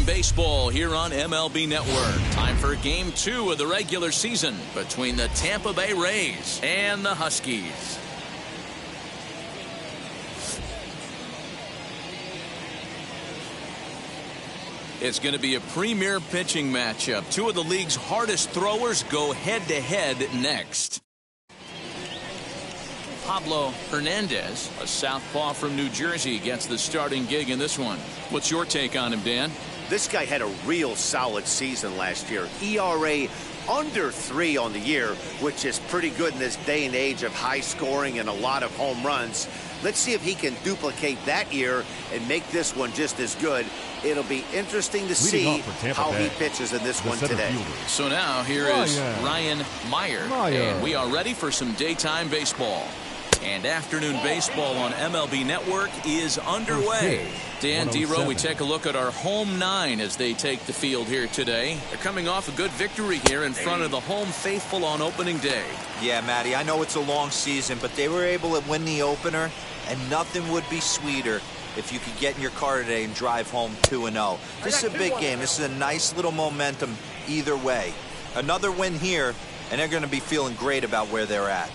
Daytime baseball here on MLB Network. Time for Game 2 of the regular season between the Tampa Bay Rays and the Huskies. It's going to be a premier pitching matchup. Two of the league's hardest throwers go head-to-head next. Pablo Hernandez, a southpaw from New Jersey, gets the starting gig in this one. What's your take on him, Dan? This guy had a real solid season last year. ERA under 3 on the year, which is pretty good in this day and age of high scoring and a lot of home runs. Let's see if he can duplicate that year and make this one just as good. It'll be interesting to see how he pitches in this one today. So now here is Ryan Meyer, and we are ready for some daytime baseball. And afternoon baseball on MLB Network is underway. Dan, D-Row, we take a look at our home 9 as they take the field here today. They're coming off a good victory here in front of the home faithful on opening day. Yeah, Matty, I know it's a long season, but they were able to win the opener, and nothing would be sweeter if you could get in your car today and drive home 2-0. This is a big game. This is a nice little momentum either way. Another win here, and they're going to be feeling great about where they're at.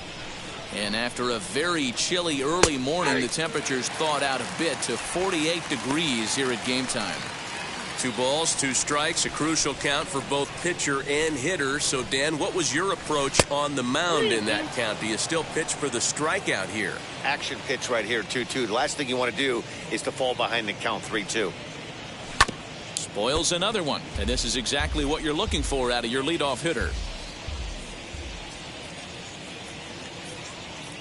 And after a very chilly early morning, the temperatures thawed out a bit to 48 degrees here at game time. 2 balls, 2 strikes, a crucial count for both pitcher and hitter. So, Dan, what was your approach on the mound in that count? Do you still pitch for the strikeout here? Action pitch right here, 2-2. The last thing you want to do is to fall behind the count 3-2. Spoils another one, and this is exactly what you're looking for out of your leadoff hitter.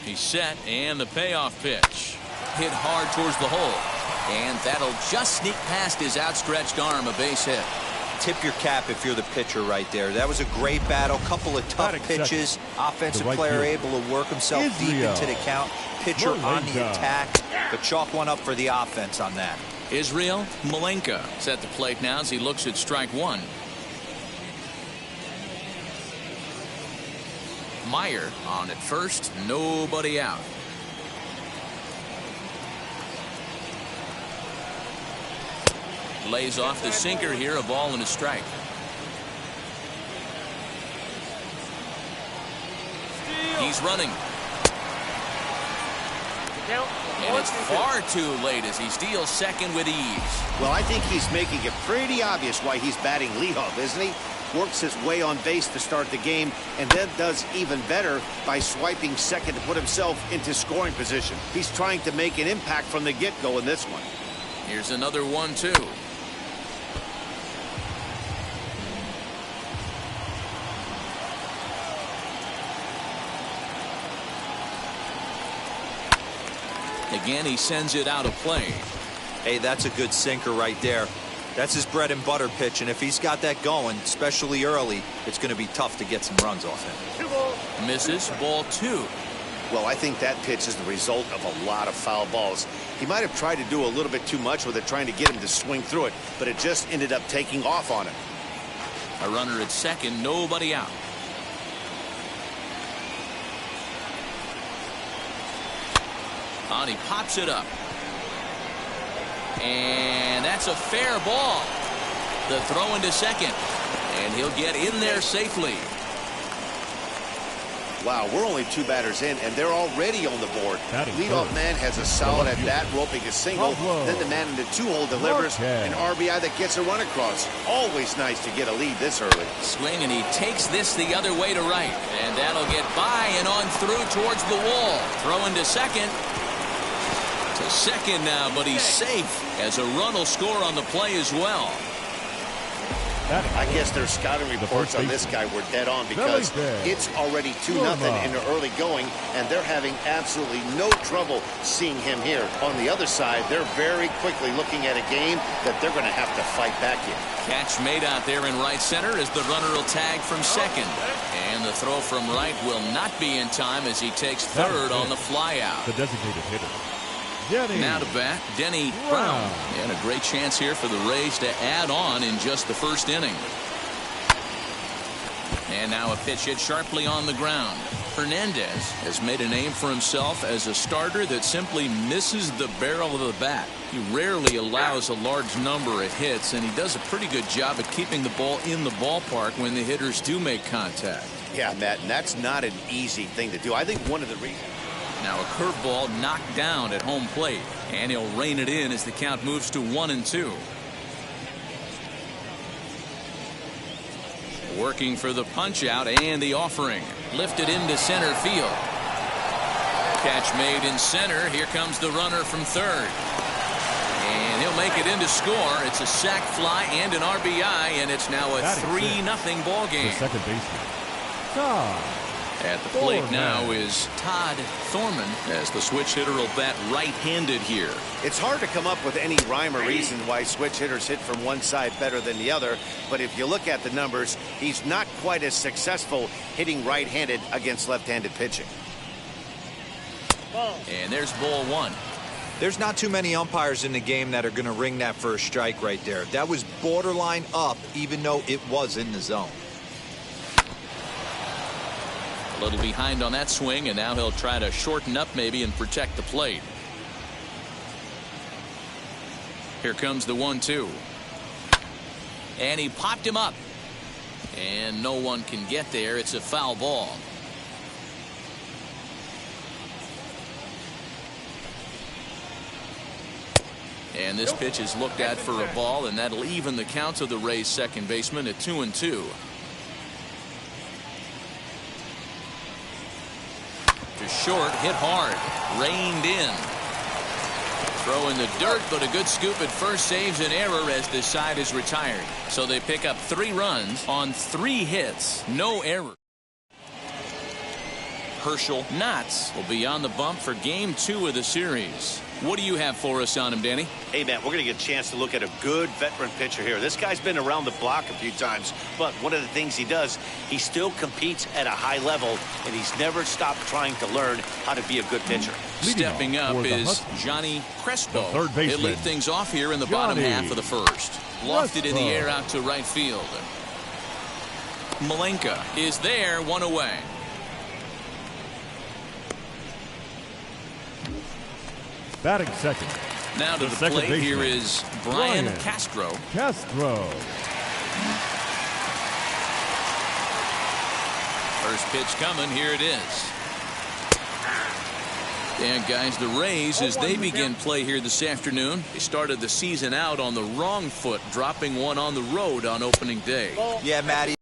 He's set, and the payoff pitch. Hit hard towards the hole. And that'll just sneak past his outstretched arm, a base hit. Tip your cap if you're the pitcher right there. That was a great battle. Couple of tough pitches. Offensive player able to work himself deep into the count. Pitcher on the attack. But chalk one up for the offense on that. Israel Malenka is at the plate now as he looks at strike 1. Meyer on at first, nobody out. Lays off the sinker here, a ball and a strike. He's running. And it's far too late as he steals second with ease. Well, I think he's making it pretty obvious why he's batting leadoff, isn't he? Works his way on base to start the game, and then does even better by swiping second to put himself into scoring position. He's trying to make an impact from the get-go in this one. Here's another 1-2. Again, he sends it out of play. Hey, that's a good sinker right there. That's his bread and butter pitch, and if he's got that going, especially early, it's going to be tough to get some runs off him. Misses, ball 2. Well, I think that pitch is the result of a lot of foul balls. He might have tried to do a little bit too much with it, trying to get him to swing through it, but it just ended up taking off on him. A runner at second, nobody out. And he pops it up. And that's a fair ball. The throw into second. And he'll get in there safely. Wow, we're only 2 batters in, and they're already on the board. Leadoff man has a solid at bat, roping a single. Then the man in the 2-hole delivers an RBI that gets a run across. Always nice to get a lead this early. Swing, and he takes this the other way to right. And that'll get by and on through towards the wall. Throw into second. To second now, but he's safe as a run will score on the play as well. I guess their scouting reports on this guy were dead on because it's already 2-0 in the early going, and they're having absolutely no trouble seeing him here. On the other side, they're very quickly looking at a game that they're going to have to fight back in. Catch made out there in right center as the runner will tag from second. And the throw from right will not be in time as he takes third on the fly out. The designated hitter. Now to bat, Denny Brown. And a great chance here for the Rays to add on in just the first inning. And now a pitch hit sharply on the ground. Hernandez has made a name for himself as a starter that simply misses the barrel of the bat. He rarely allows a large number of hits, and he does a pretty good job at keeping the ball in the ballpark when the hitters do make contact. Yeah, Matt, and that's not an easy thing to do. I think one of the reasons. Now a curveball knocked down at home plate, and he'll rein it in as the count moves to 1-2. Working for the punch out and the offering. Lifted into center field. Catch made in center. Here comes the runner from third. And he'll make it into score. It's a sac fly and an RBI, and it's now a 3-0 ball game. The second baseman. At the plate now is Todd Thorman, as the switch hitter will bat right-handed here. It's hard to come up with any rhyme or reason why switch hitters hit from one side better than the other, but if you look at the numbers, he's not quite as successful hitting right-handed against left-handed pitching. And there's ball one. There's not too many umpires in the game that are going to ring that first strike right there. That was borderline up, even though it was in the zone. A little behind on that swing, and now he'll try to shorten up maybe and protect the plate. Here comes the 1-2. And he popped him up. And no one can get there. It's a foul ball. And this pitch is looked at for a ball, and that'll even the count of the Rays' second baseman at 2-2. To short, hit hard, reined in. Throw in the dirt, but a good scoop at first saves an error as this side is retired. So they pick up 3 runs on 3 hits, no error. Herschel Knotts will be on the bump for game 2 of the series. What do you have for us on him, Danny? Hey, man, we're going to get a chance to look at a good veteran pitcher here. This guy's been around the block a few times, but one of the things he does, he still competes at a high level, and he's never stopped trying to learn how to be a good pitcher. Stepping up is Johnny Crespo. He'll lead things off here in the bottom half of the first. Lofted in the air out to right field. Malenka is there, 1 away. Batting second. Now to the plate baseman. Here is Brian Castro. First pitch coming. Here it is. And guys, the Rays, as they begin play here this afternoon, they started the season out on the wrong foot, dropping one on the road on opening day. Yeah, Matty,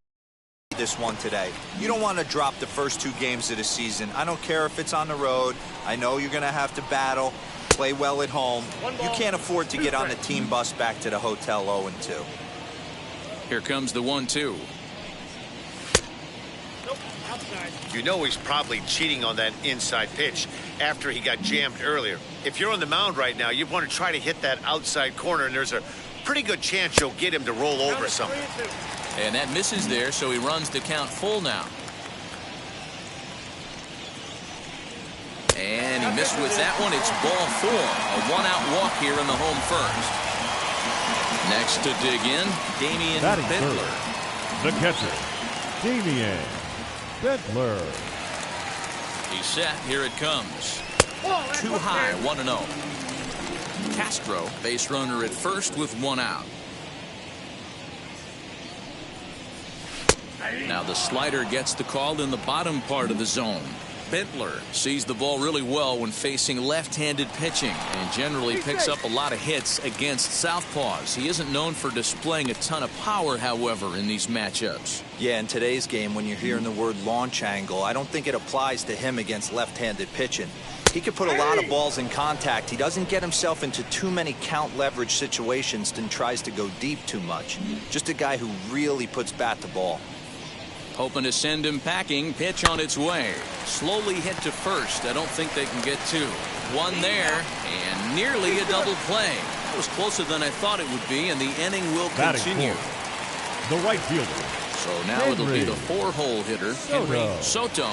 this one today. You don't want to drop the first 2 games of the season. I don't care if it's on the road. I know you're going to have to battle. Play well at home. You can't afford to get on the team bus back to the hotel 0-2. Here comes the 1-2. You know he's probably cheating on that inside pitch after he got jammed earlier. If you're on the mound right now, you want to try to hit that outside corner, and there's a pretty good chance you'll get him to roll over something. And that misses there, so he runs the count full now. And he missed with that one. It's ball 4. A 1-out walk here in the home first. Next to dig in, Damian Bentler. The catcher, Damian Bentler. He's set. Here it comes. Too high, 1-0. Castro, base runner at first with 1 out. Now the slider gets the call in the bottom part of the zone. Bentler sees the ball really well when facing left-handed pitching and generally picks up a lot of hits against southpaws. He isn't known for displaying a ton of power, however, in these matchups. Yeah, in today's game, when you're hearing the word launch angle, I don't think it applies to him against left-handed pitching. He could put a lot of balls in contact. He doesn't get himself into too many count leverage situations and tries to go deep too much. Just a guy who really puts bat to ball. Hoping to send him packing. Pitch on its way. Slowly hit to first. I don't think they can get 2. 1 there, and nearly a double play. That was closer than I thought it would be, and the inning will continue. The right fielder. So now it'll be the 4-hole hitter, Henry Soto.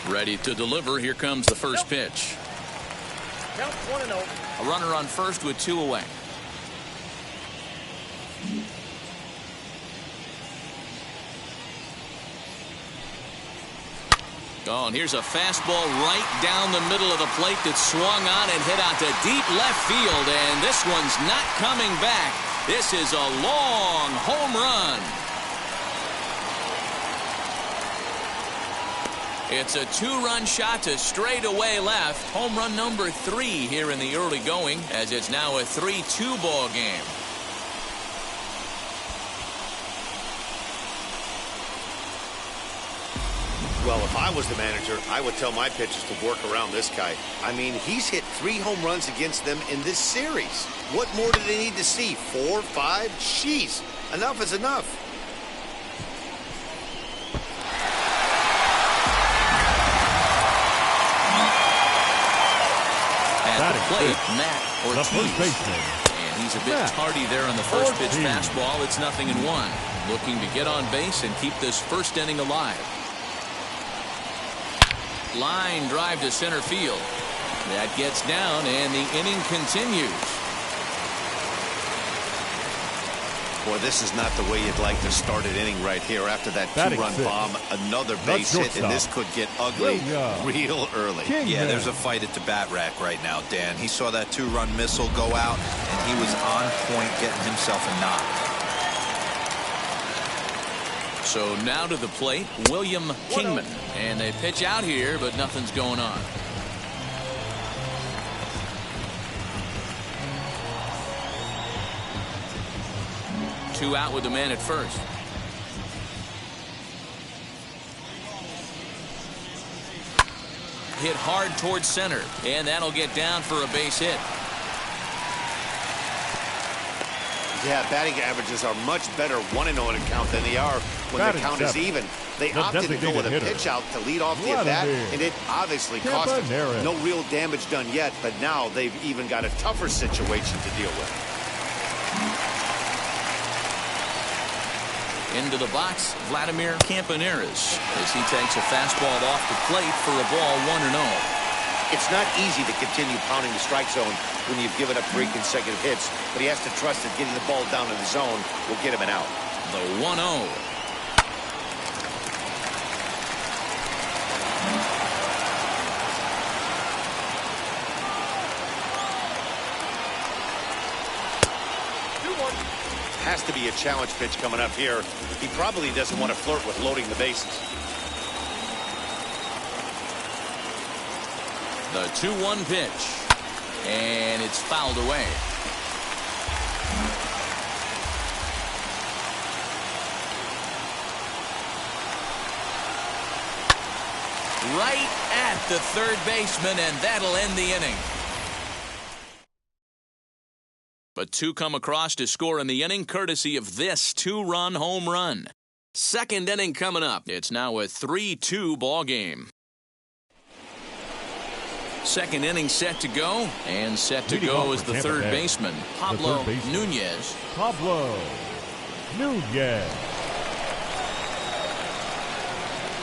Ready to deliver. Here comes the first pitch. Count 1-0. A runner on first with 2 away. Oh, and here's a fastball right down the middle of the plate that swung on and hit out to deep left field, and this one's not coming back. This is a long home run. It's a 2-run shot to straightaway left. Home run number 3 here in the early going, as it's now a 3-2 ball game. Well, if I was the manager, I would tell my pitchers to work around this guy. I mean, he's hit 3 home runs against them in this series. What more do they need to see? 4, 5? Jeez, enough is enough. At the plate, Matt Ortiz. And he's a bit tardy there on the first pitch fastball. It's 0-1. Looking to get on base and keep this first inning alive. Line drive to center field. That gets down, and the inning continues. Boy, this is not the way you'd like to start an inning right here. After that 2-run bomb, another base hit, and this could get ugly real early. Yeah, there's a fight at the bat rack right now, Dan. He saw that 2-run missile go out, and he was on point getting himself a knock. So now to the plate, William Kingman. And they pitch out here, but nothing's going on. Two out with the man at first. Hit hard towards center, and that'll get down for a base hit. Yeah, batting averages are much better 1-0 at a count than they are when the count is even. They opted to go with a pitch out to lead off the at-bat, and it obviously cost them. No real damage done yet, but now they've even got a tougher situation to deal with. Into the box, Vladimir Campaneris, as he takes a fastball off the plate for a ball 1-0. It's not easy to continue pounding the strike zone when you've given up 3 consecutive hits, but he has to trust that getting the ball down in the zone will get him an out. The 1-0. Has to be a challenge pitch coming up here. He probably doesn't want to flirt with loading the bases. The 2-1 pitch, and it's fouled away. Right at the third baseman, and that'll end the inning. But 2 come across to score in the inning, courtesy of this 2-run home run. Second inning coming up. It's now a 3-2 ball game. Second inning set to go, and set to go is the third baseman, Pablo Nunez. Pablo Nunez.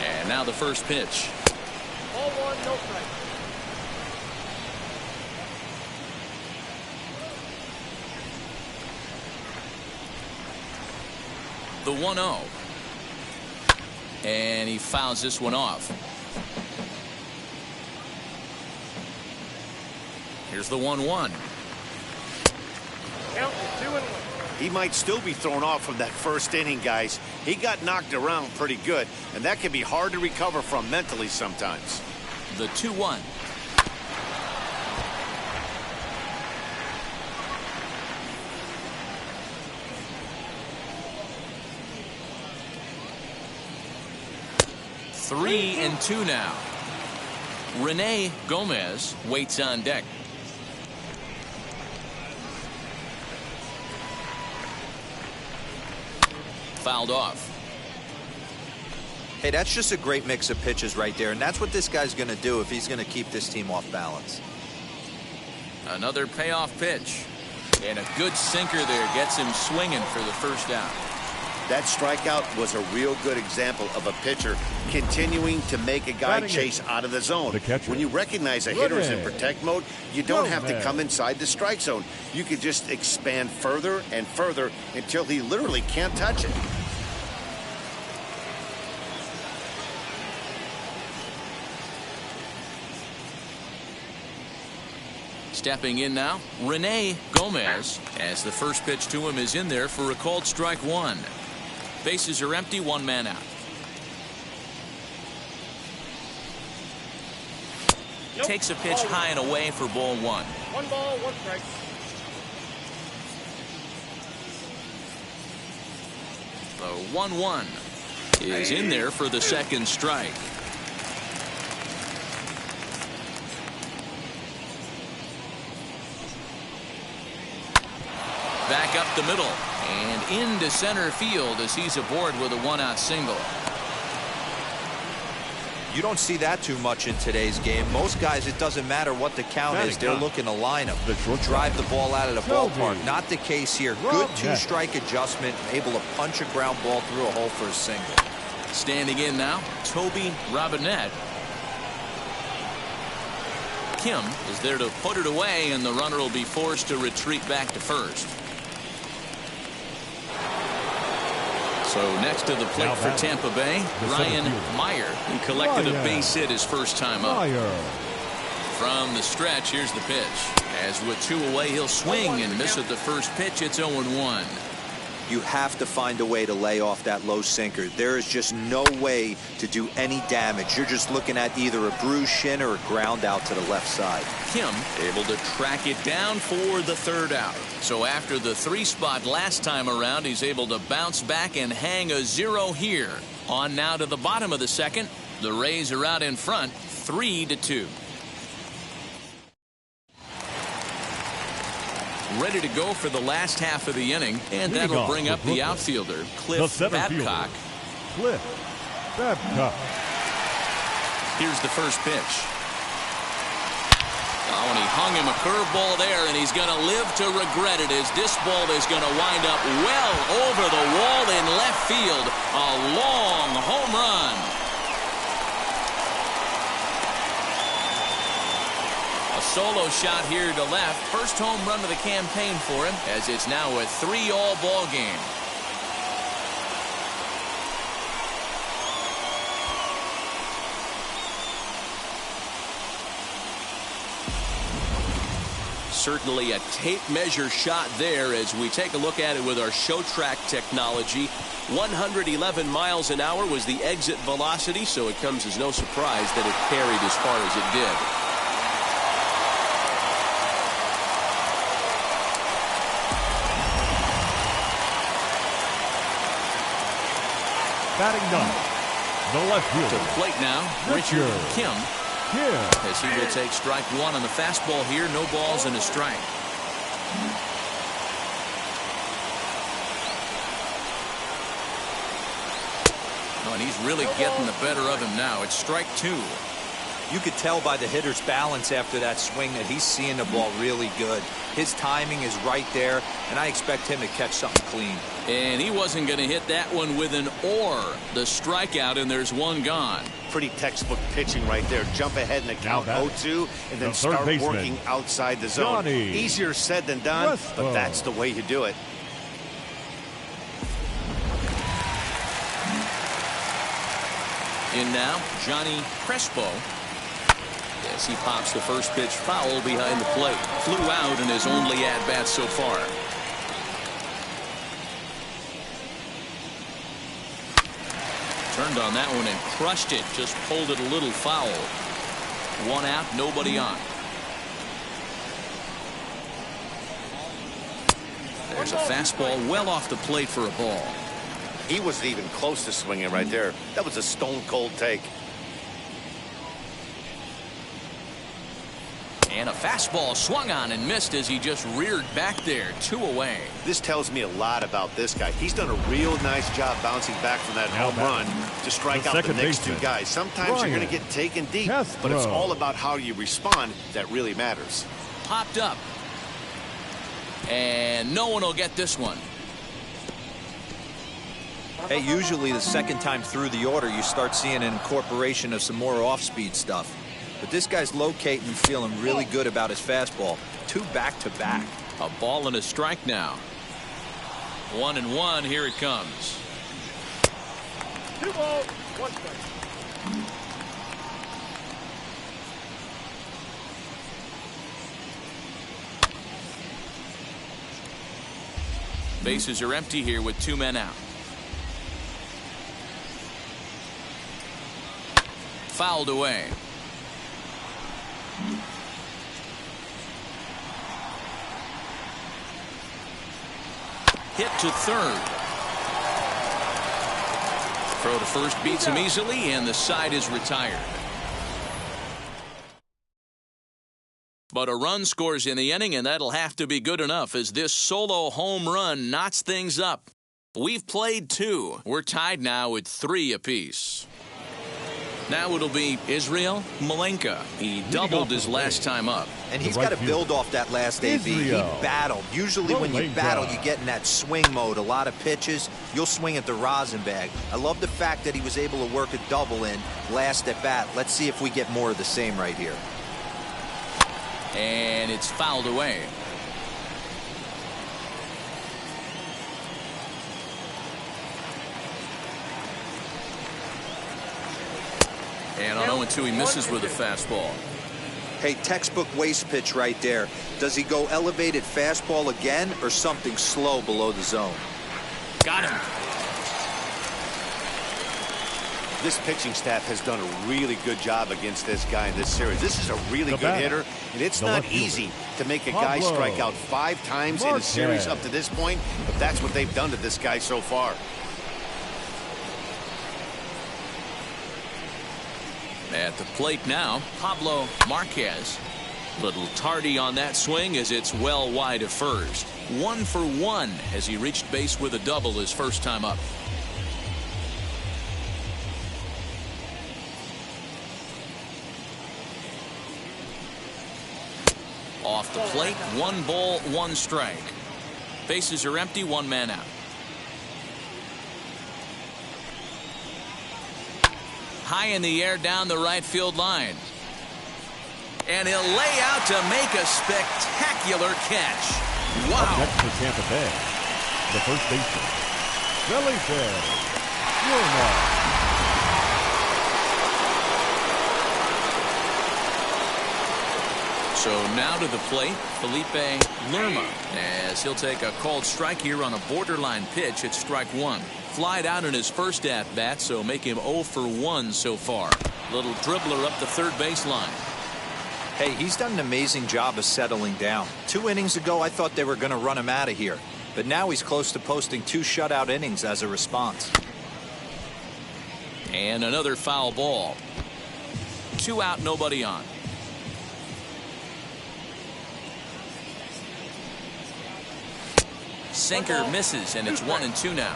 And now the first pitch. Ball 1, no strike. The 1-0. And he fouls this one off. Here's the 1-1. Count is 2-1. He might still be thrown off from that first inning, guys. He got knocked around pretty good, and that can be hard to recover from mentally sometimes. The 2-1. Three and 2 now. Rene Gomez waits on deck. Fouled off. Hey, that's just a great mix of pitches right there, and that's what this guy's going to do if he's going to keep this team off balance. Another payoff pitch. And a good sinker there gets him swinging for the first out. That strikeout was a real good example of a pitcher continuing to make a guy chase out of the zone. When you recognize a hitter's in protect mode, you don't have to come inside the strike zone. You can just expand further and further until he literally can't touch it. Stepping in now, Rene Gomez, as the first pitch to him is in there for a called strike one. Bases are empty, one man out. Nope. Takes a pitch high and away for ball one. 1 ball, 1 strike. The 1-1 is in there for the second strike. Back up the middle and into center field as he's aboard with a 1-out single. You don't see that too much in today's game. Most guys, it doesn't matter what the count is. They're looking to line up, drive the ball out of the ballpark. Not the case here. Good two-strike adjustment, able to punch a ground ball through a hole for a single. Standing in now, Toby Robinette. Kim is there to put it away, and the runner will be forced to retreat back to first. So next to the plate for Tampa Bay, Ryan Meyer, who collected a base hit his first time up. From the stretch, here's the pitch. As with 2 away, he'll swing and miss at the first pitch. It's 0-1. You have to find a way to lay off that low sinker. There is just no way to do any damage. You're just looking at either a bruised shin or a ground out to the left side. Kim able to track it down for the 3rd out. So after the 3 spot last time around, he's able to bounce back and hang a 0 here. On now to the bottom of the 2nd. The Rays are out in front, 3-2. Ready to go for the last half of the inning, and that'll bring up the outfielder, Cliff Babcock. Cliff Babcock. Here's the first pitch. Oh, and he hung him a curveball there, and he's going to live to regret it as this ball is going to wind up well over the wall in left field. A long home run. A solo shot here to left. First home run of the campaign for him, as it's now a 3-all ball game. Certainly a tape measure shot there as we take a look at it with our show track technology. 111 miles an hour was the exit velocity, so it comes as no surprise that it carried as far as it did. Batting ninth, the left fielder. To the plate now, Richard Kim. As he will take strike one on the fastball here. No balls and a strike. Oh, and he's really getting the better of him now. It's strike 2. You could tell by the hitter's balance after that swing that he's seeing the ball really good. His timing is right there, and I expect him to catch something clean. And he wasn't going to hit that one with an or. The strikeout, and there's one gone. Pretty textbook pitching right there. Jump ahead in the count 0-2 and then start working outside the zone. Easier said than done, but that's the way you do it. In now, Johnny Crespo. As he pops the first pitch foul behind the plate. Flew out in his only at-bat so far. Turned on that one and crushed it. Just pulled it a little foul. 1 out, nobody on. There's a fastball well off the plate for a ball. He wasn't even close to swinging right there. That was a stone-cold take. And a fastball swung on and missed as he just reared back there. 2 away. This tells me a lot about this guy. He's done a real nice job bouncing back from that home run to strike out the next 2 guys. Sometimes you're going to get taken deep, but it's all about how you respond that really matters. Popped up. And no one will get this one. Hey, usually the second time through the order, you start seeing an incorporation of some more off-speed stuff. But this guy's locating and feeling really good about his fastball. 2 back-to-back. A ball and a strike now. 1-1. Here it comes. 2 balls, 1 strike. Bases are empty here with 2 men out. Fouled away. Hit to third. Throw to first beats him easily, and the side is retired. But a run scores in the inning, and that'll have to be good enough as this solo home run knots things up. We've played 2. We're tied now with 3 apiece. Now it'll be Israel Malenka. He doubled his last time up. And he's got to build off that last AB. He battled. Usually when you battle, you get in that swing mode. A lot of pitches, you'll swing at the rosin bag. I love the fact that he was able to work a double in last at bat. Let's see if we get more of the same right here. And it's fouled away. And on 0-2, he misses with a fastball. Hey, textbook waste pitch right there. Does he go elevated fastball again or something slow below the zone? Got him. This pitching staff has done a really good job against this guy in this series. This is a really good hitter, and it's not easy to make a guy strike out 5 times in a series up to this point, but that's what they've done to this guy so far. At the plate now, Pablo Marquez. Little tardy on that swing as it's well wide of first. 1 for 1 as he reached base with a double his first time up. Off the plate, 1 ball, 1 strike. Bases are empty, 1 man out. High in the air down the right field line. And he'll lay out to make a spectacular catch. Wow. Up next for Tampa Bay, the first baseman, Felipe Lerma. So now to the plate, Felipe Lerma, as he'll take a called strike here on a borderline pitch at strike 1. Flied out in his first at-bat, so make him 0 for 1 so far. Little dribbler up the third baseline. Hey, he's done an amazing job of settling down. 2 innings ago, I thought they were going to run him out of here. But now he's close to posting 2 shutout innings as a response. And another foul ball. 2 out, nobody on. Sinker misses, and it's 1-2 now.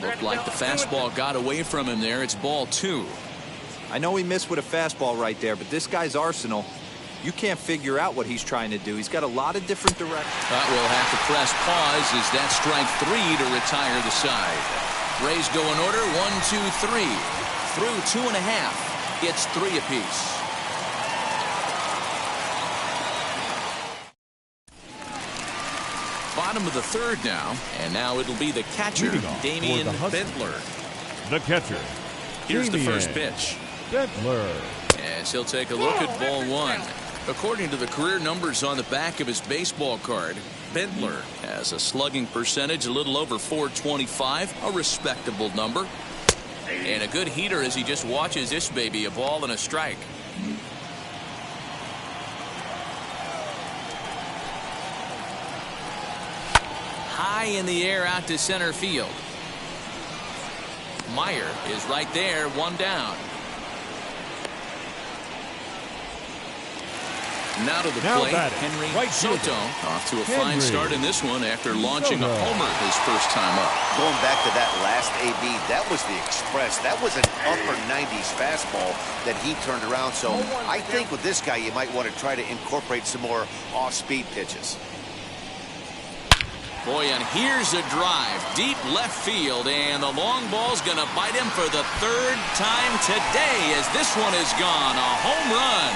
Looked like the fastball got away from him there. It's ball 2. I know he missed with a fastball right there, but this guy's arsenal, you can't figure out what he's trying to do. He's got a lot of different directions. We'll have to press pause as that strike 3 to retire the side. Rays go in order, 1, 2, 3. Through 2.5. It's 3 apiece. Bottom of the third now, and now it'll be the catcher, Damian Bentler. The catcher. Here's the first pitch. Bentler. As he'll take a look at ball 1. According to the career numbers on the back of his baseball card, Bentler has a slugging percentage a little over .425, a respectable number. And a good heater as he just watches this baby, a ball and a strike. High in the air out to center field. Meyer is right there, 1 down. Now to the plate, Henry Soto off to a fine start in this one after launching a homer his first time up. Going back to that last AB, that was the express. That was an upper 90s fastball that he turned around. So I think with this guy, you might want to try to incorporate some more off-speed pitches. Boy, and here's a drive, deep left field, and the long ball's going to bite him for the 3rd time today as this one is gone, a home run.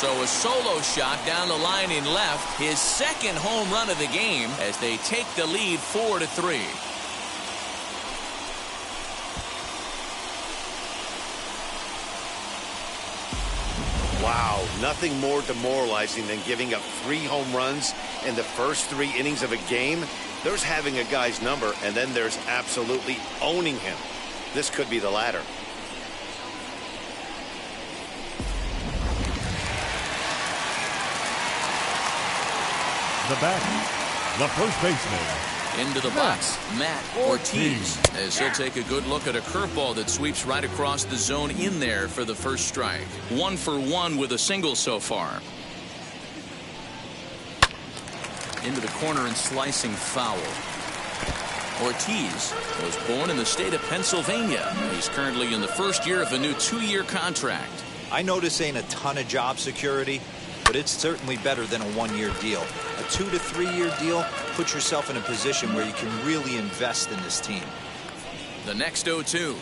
So a solo shot down the line in left, his 2nd home run of the game as they take the lead 4-3. Wow, nothing more demoralizing than giving up 3 home runs in the first 3 innings of a game. There's having a guy's number, and then there's absolutely owning him. This could be the latter. The batter, the first baseman. Into the box, Matt Ortiz, as he'll take a good look at a curveball that sweeps right across the zone in there for the first strike. 1 for 1 with a single so far. Into the corner and slicing foul. Ortiz was born in the state of Pennsylvania. He's currently in the first year of a new 2-year contract. I know this ain't a ton of job security, but it's certainly better than a 1-year deal. A 2 to 3 year deal puts yourself in a position where you can really invest in this team. The next 0-2.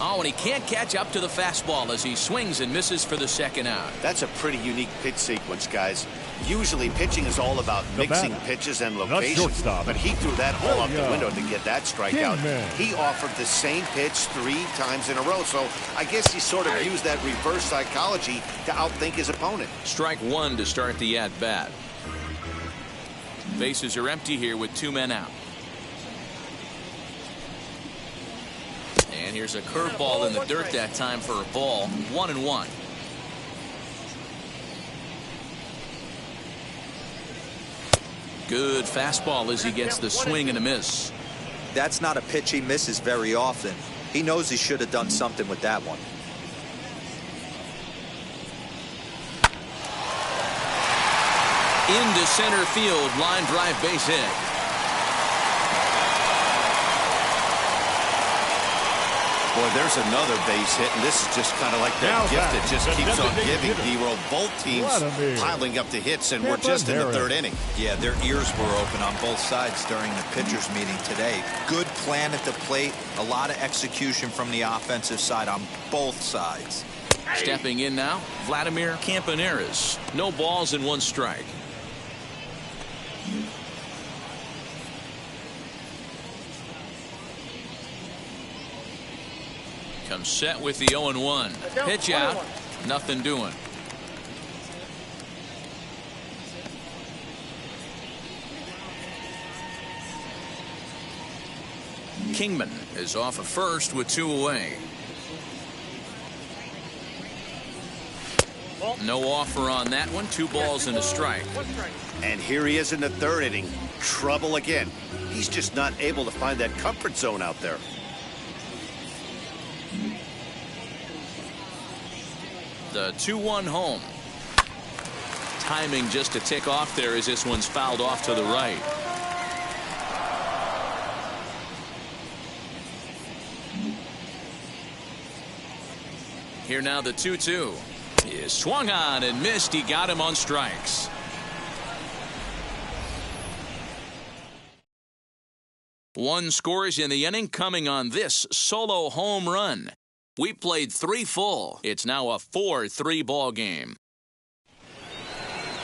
Oh, and he can't catch up to the fastball as he swings and misses for the second out. That's a pretty unique pitch sequence, guys. Usually pitching is all about mixing pitches and locations, but he threw that all out the window to get that strikeout. He offered the same pitch 3 times in a row, so I guess he sort of used that reverse psychology to outthink his opponent. Strike 1 to start the at-bat. Bases are empty here with 2 men out. And here's a curveball in the dirt that time for a ball. 1-1. Good fastball as he gets the swing and a miss. That's not a pitch he misses very often. He knows he should have done something with that one. Into center field, line drive base hit. Boy, there's another base hit, and this is just kind of like that gift that just keeps on giving, D-Roll. Both teams piling up the hits, and we're just in the 3rd inning. Yeah, their ears were open on both sides during the pitchers' meeting today. Good plan at the plate, a lot of execution from the offensive side on both sides. Stepping in now, Vladimir Campaneris. No balls and 1 strike. Comes set with the 0-1. Pitch out. Nothing doing. Kingman is off of first with 2 away. No offer on that one. 2 balls and a strike. And here he is in the 3rd inning. Trouble again. He's just not able to find that comfort zone out there. The 2-1 home. Timing just to tick off there as this one's fouled off to the right. Here now the 2-2. He is swung on and missed. He got him on strikes. One scores in the inning coming on this solo home run. We played 3 full. It's now a 4-3 ball game.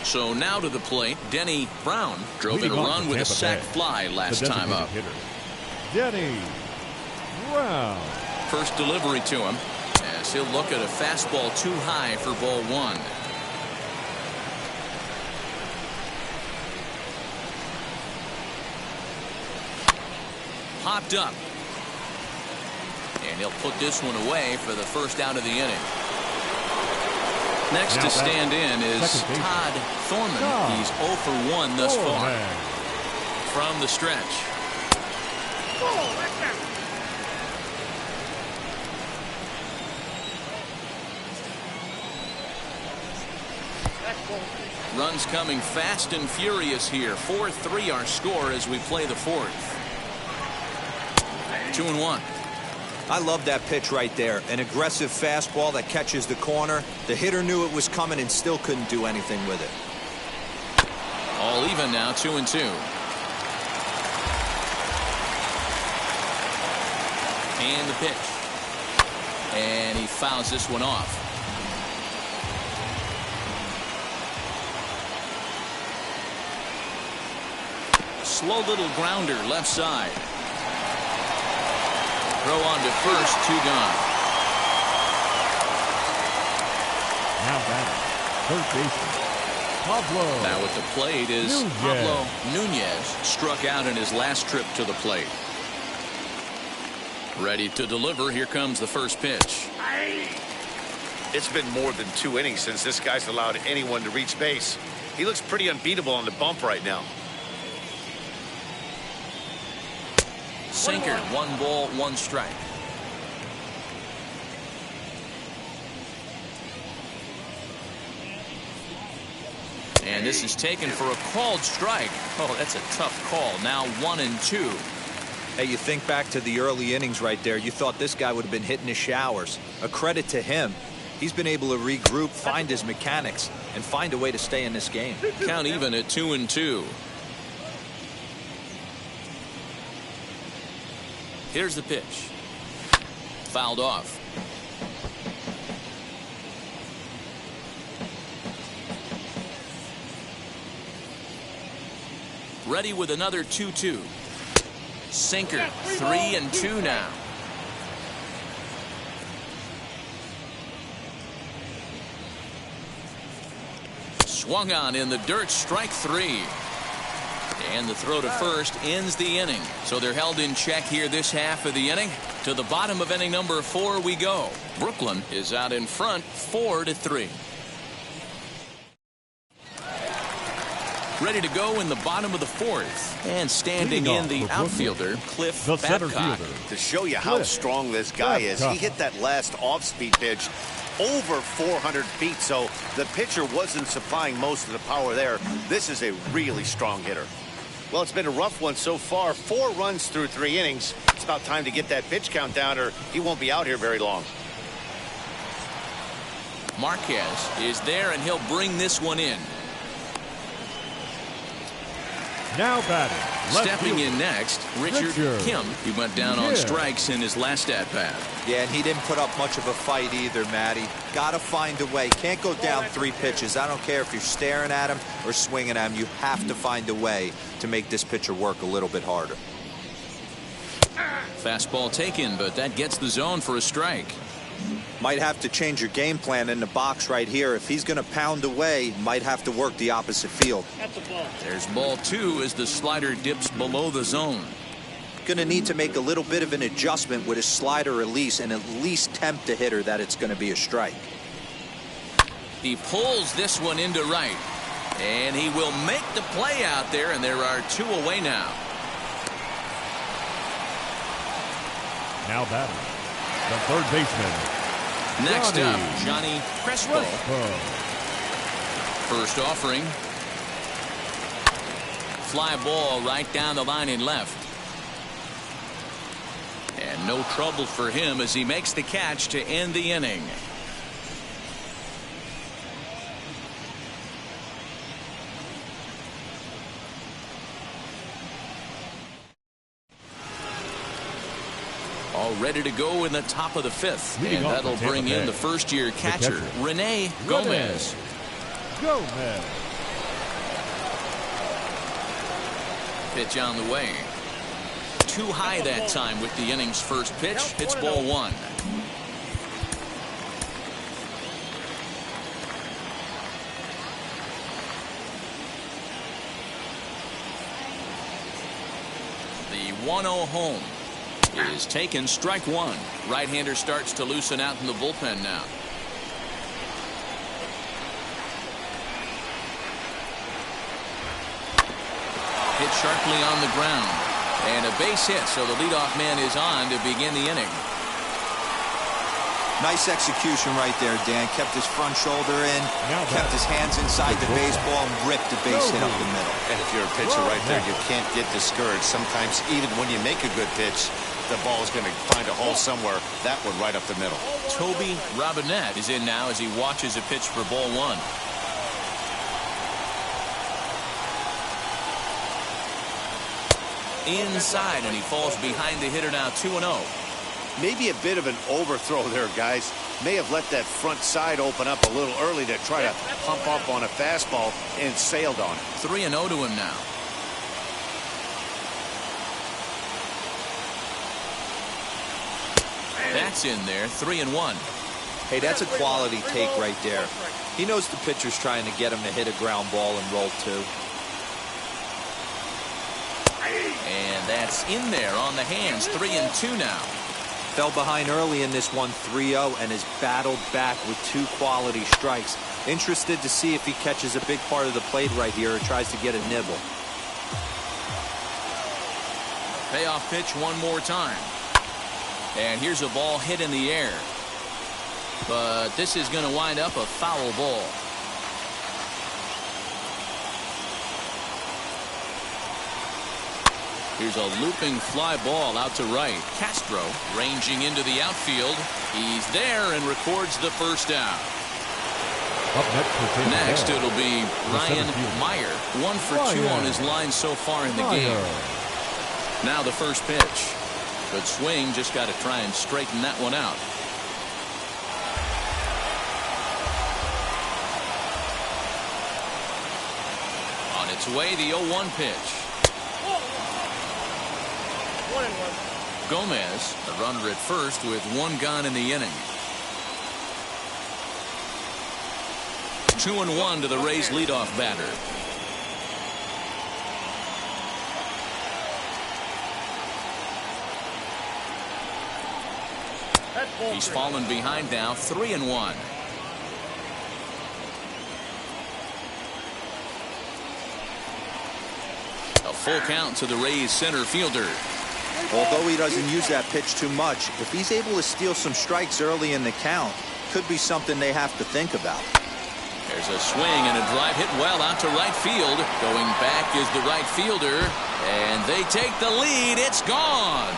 So now to the plate, Denny Brown drove in a run with a sac fly last time up. Denny Brown. First delivery to him as he'll look at a fastball too high for ball 1. Popped up. And he'll put this one away for the first out of the inning. Next to stand in is Todd Thorman. He's 0 for 1 thus far. From the stretch. Runs coming fast and furious here. 4-3 our score as we play the 4th. 2-1. I love that pitch right there. An aggressive fastball that catches the corner. The hitter knew it was coming and still couldn't do anything with it. All even now, 2-2. And the pitch. And he fouls this one off. Slow little grounder left side. Throw on to first, 2 gone. Now third baseman, Pablo. Now at the plate is Nunez. Pablo Nunez, struck out in his last trip to the plate. Ready to deliver. Here comes the first pitch. It's been more than 2 innings since this guy's allowed anyone to reach base. He looks pretty unbeatable on the bump right now. Sinker, 1 ball, 1 strike. And this is taken for a called strike. Oh, that's a tough call. Now 1-2. Hey, you think back to the early innings right there. You thought this guy would have been hitting his showers. A credit to him. He's been able to regroup, find his mechanics, and find a way to stay in this game. Count even at 2-2. Here's the pitch. Fouled off. Ready with another 2-2. Sinker, 3-2 now. Swung on in the dirt, strike 3. And the throw to first ends the inning. So they're held in check here this half of the inning. To the bottom of inning number 4 we go. Brooklyn is out in front, 4-3. Ready to go in the bottom of the 4th. And standing in the outfielder, Cliff the Babcock. center fielder. To show you how strong this guy is, he hit that last off-speed pitch over 400 feet, so the pitcher wasn't supplying most of the power there. This is a really strong hitter. Well, it's been a rough one so far. 4 runs through 3 innings. It's about time to get that pitch count down, or he won't be out here very long. Marquez is there, and he'll bring this one in. Now batting. Stepping in next, Richard Kim. He went down on strikes in his last at-bat. Yeah, and he didn't put up much of a fight either, Matty. Got to find a way. Can't go down 3 pitches. I don't care if you're staring at him or swinging at him. You have to find a way to make this pitcher work a little bit harder. Fastball taken, but that gets the zone for a strike. Might have to change your game plan in the box right here. If he's going to pound away, might have to work the opposite field. That's a ball. There's ball 2 as the slider dips below the zone. Going to need to make a little bit of an adjustment with his slider release and at least tempt the hitter that it's going to be a strike. He pulls this one into right. And he will make the play out there, and there are 2 away now. Now batting. The third baseman. Next up, Johnny Crespo. First offering. Fly ball right down the line and left. And no trouble for him as he makes the catch to end the inning. All ready to go in the top of the 5th. And that'll bring in the first-year catcher, Rene Gomez. Pitch on the way. Too high that time with the inning's first pitch. It's ball 1. The 1-0 home is taken, strike 1. Right-hander starts to loosen out in the bullpen now. Hit sharply on the ground. And a base hit, so the leadoff man is on to begin the inning. Nice execution right there, Dan. Kept his front shoulder in, kept his hands inside the baseball, and ripped the base hit up the middle. And if you're a pitcher right there, you can't get discouraged. Sometimes even when you make a good pitch, the ball is going to find a hole somewhere. That one right up the middle. Toby Robinette is in now as he watches a pitch for ball 1. Inside, and he falls behind the hitter now, 2-0. Maybe a bit of an overthrow there, guys. May have let that front side open up a little early to try to pump up on a fastball and sailed on it. 3-0 to him now. That's in there, 3-1. Hey, that's a quality take right there. He knows the pitcher's trying to get him to hit a ground ball and roll two. And that's in there on the hands. 3-2 now. Fell behind early in this one 3-0 and has battled back with 2 quality strikes. Interested to see if he catches a big part of the plate right here or tries to get a nibble. Payoff pitch one more time. And here's a ball hit in the air. But this is going to wind up a foul ball. Here's a looping fly ball out to right. Castro ranging into the outfield. He's there and records the first down. Next it'll be Ryan Meyer. 1 for 2 on his line so far in the game. Now the first pitch. Good swing, just got to try and straighten that one out. On its way, the 0-1 pitch. 1-1. Gomez, the runner at first with 1 gone in the inning. 2-1 to the Rays leadoff batter. He's fallen behind now. 3-1. A full count to the Rays center fielder. Although he doesn't use that pitch too much, if he's able to steal some strikes early in the count, could be something they have to think about. There's a swing and a drive hit well out to right field. Going back is the right fielder, and they take the lead. It's gone.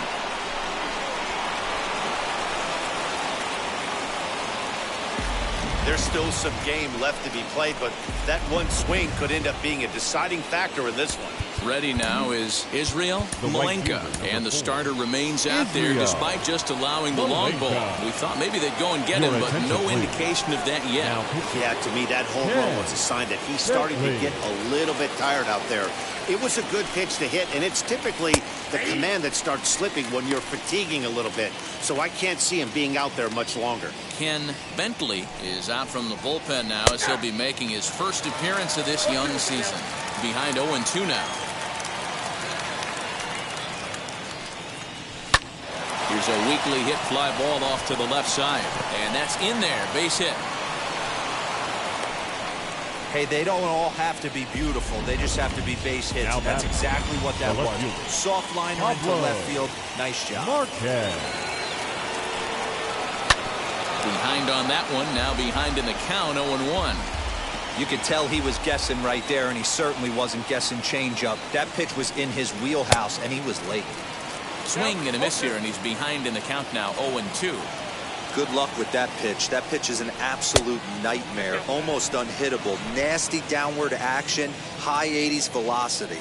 There's still some game left to be played, but that one swing could end up being a deciding factor in this one. Ready now is Israel Malenka, and the starter remains out there despite just allowing the long ball. We thought maybe they'd go and get him, but no indication of that yet. Yeah, to me, that home run was a sign that he's starting to get a little bit tired out there. It was a good pitch to hit, and it's typically the command that starts slipping when you're fatiguing a little bit. So I can't see him being out there much longer. Ken Bentley is out from the bullpen now as he'll be making his first appearance of this young season. Behind 0-2 now. Here's a weakly hit fly ball off to the left side, and that's in there. Base hit. Hey, they don't all have to be beautiful. They just have to be base hits. And that's exactly what that was. Soft liner into left field. Nice job. Marquez. Behind on that one. Now behind in the count. 0-1. You could tell he was guessing right there, and he certainly wasn't guessing changeup. That pitch was in his wheelhouse, and he was late. Swing and a miss here, and he's behind in the count now. 0-2. Good luck with that pitch. That pitch is an absolute nightmare. Almost unhittable. Nasty downward action. High 80s velocity.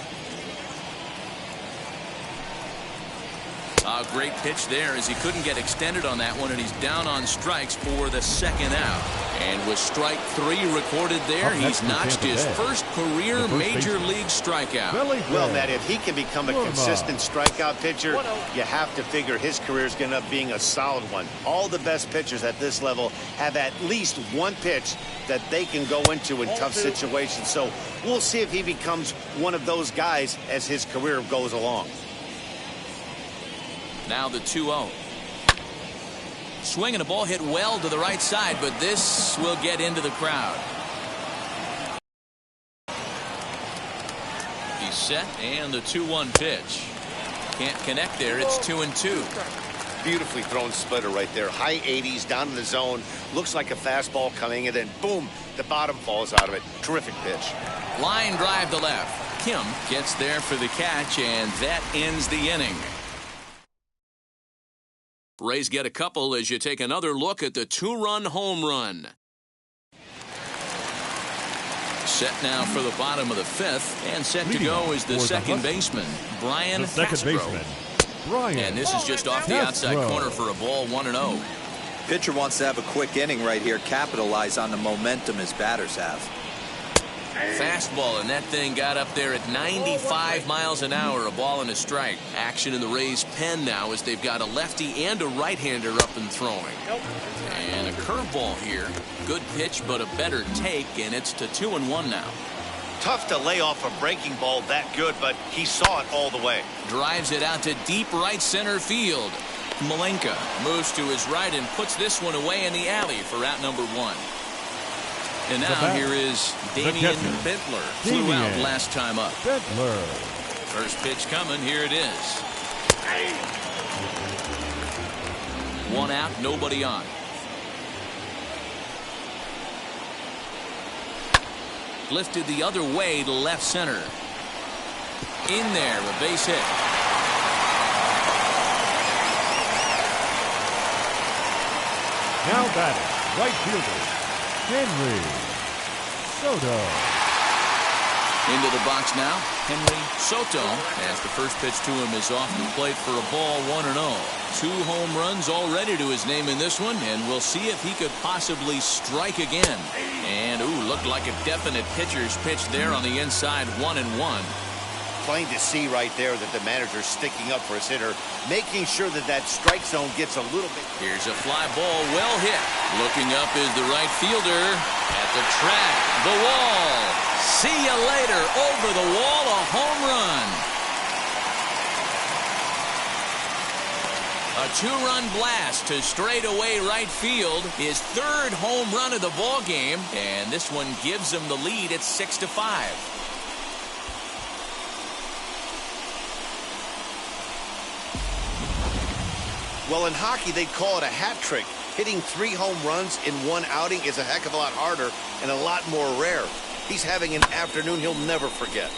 A great pitch there as he couldn't get extended on that one, and he's down on strikes for the second out. And with strike 3 recorded there, he's notched his first career major league strikeout. Well, Matt, if he can become a consistent strikeout pitcher, you have to figure his career is going to end up being a solid one. All the best pitchers at this level have at least one pitch that they can go into in tough situations. So we'll see if he becomes one of those guys as his career goes along. Now the 2-0. Swing and a ball hit well to the right side, but this will get into the crowd. He's set, and the 2-1 pitch. Can't connect there. It's 2-2. Beautifully thrown splitter right there. High 80s down in the zone. Looks like a fastball coming in, and boom, the bottom falls out of it. Terrific pitch. Line drive to left. Kim gets there for the catch, and that ends the inning. Rays get a couple as you take another look at the 2-run home run. Set now for the bottom of the 5th, and set to go is the second baseman, Brian Castro. And this is just off the outside corner for a ball. 1-0. Pitcher wants to have a quick inning right here, capitalize on the momentum his batters have. Fastball, and that thing got up there at 95 miles an hour, a ball and a strike. Action in the Rays' pen now as they've got a lefty and a right-hander up and throwing. And a curveball here. Good pitch, but a better take, and it's to 2-1 now. Tough to lay off a breaking ball that good, but he saw it all the way. Drives it out to deep right center field. Malenka moves to his right and puts this one away in the alley for out number 1. And now here is Damian Bentler. Flew out last time up. Bentler. First pitch coming. Here it is. 1 out, nobody on. Lifted the other way to left center. In there, a base hit. Now batting, right fielder, Henry Soto. Into the box now, Henry Soto, as the first pitch to him is off the plate for a ball, 1-0. 2 home runs already to his name in this one, and we'll see if he could possibly strike again. And, looked like a definite pitcher's pitch there on the inside, 1-1. Plain to see right there that the manager's sticking up for his hitter, making sure that that strike zone gets a little bit. Here's a fly ball, well hit. Looking up is the right fielder at the track, the wall. See you later, over the wall, a home run. A 2-run blast to straightaway right field, his 3rd home run of the ball game, and this one gives him the lead at 6-5. Well, in hockey, they call it a hat trick. Hitting 3 home runs in 1 outing is a heck of a lot harder and a lot more rare. He's having an afternoon he'll never forget.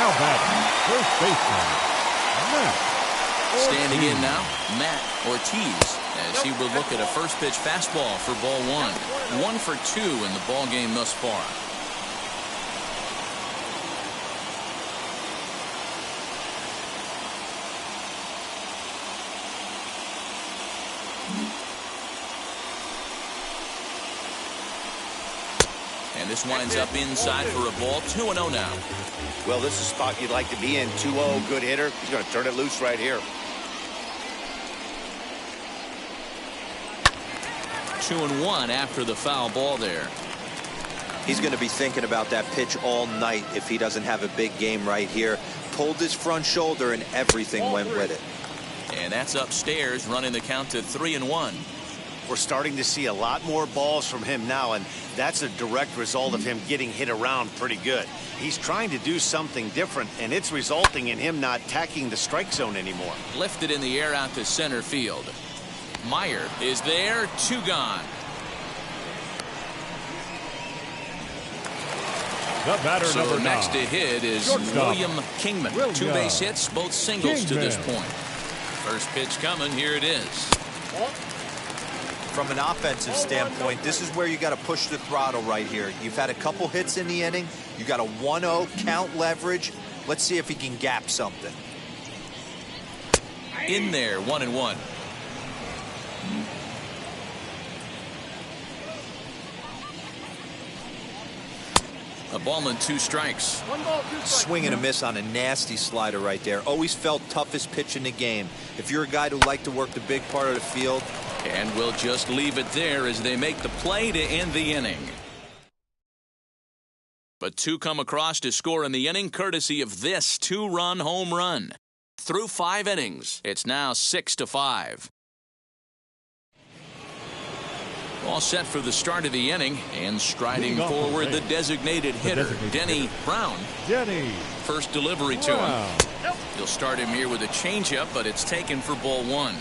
Now batting, first baseman, Matt. Standing in now, Matt Ortiz, as he will look at a first pitch fastball for ball one. 1 for 2 in the ball game thus far. And this winds up inside for a ball. 2-0 now. Well, this is a spot you'd like to be in. 2-0, good hitter. He's going to turn it loose right here. 2-1 after the foul ball there. He's going to be thinking about that pitch all night if he doesn't have a big game right here. Pulled his front shoulder and everything went with it. And that's upstairs, running the count to 3-1. We're starting to see a lot more balls from him now, and that's a direct result of him getting hit around pretty good. He's trying to do something different, and it's resulting in him not attacking the strike zone anymore. Lifted in the air out to center field. Meyer is there, 2 gone. The batter, So number 9. next to hit is Shortstop. William Kingman. 2 base hits, both singles to this point. First pitch coming, here it is. From an offensive standpoint, this is where you got to push the throttle right here. You've had a couple hits in the inning. You got a 1-0 count leverage. Let's see if he can gap something. In there, 1-1. A ball and 2 strikes. 1 ball, 2 strikes. Swing and a miss on a nasty slider right there. Always felt toughest pitch in the game. If you're a guy who liked to work the big part of the field. And we'll just leave it there as they make the play to end the inning. But 2 come across to score in the inning, courtesy of this 2-run home run. Through 5 innings, it's now 6-5. All set for the start of the inning, and striding forward the designated hitter, Denny Brown. First delivery to him. He'll start him here with a changeup, but it's taken for ball 1.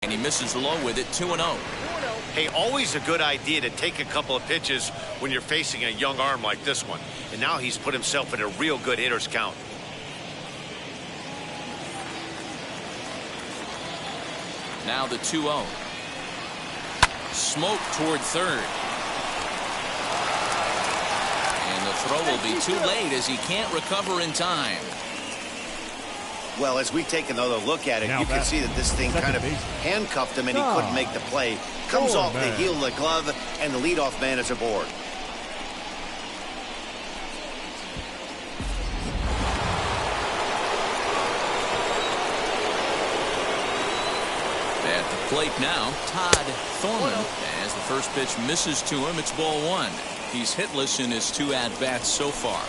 And he misses low with it, 2-0. Hey, always a good idea to take a couple of pitches when you're facing a young arm like this one. And now he's put himself in a real good hitter's count. Now the 2-0. Smoke toward third. And the throw will be too late as he can't recover in time. Well, as we take another look at it, you can see that this thing kind of handcuffed him and he couldn't make the play. Comes off the heel of the glove, and the leadoff man is aboard. At the plate now, Todd Thorman. As the first pitch misses to him, it's ball one. He's hitless in his 2 at-bats so far.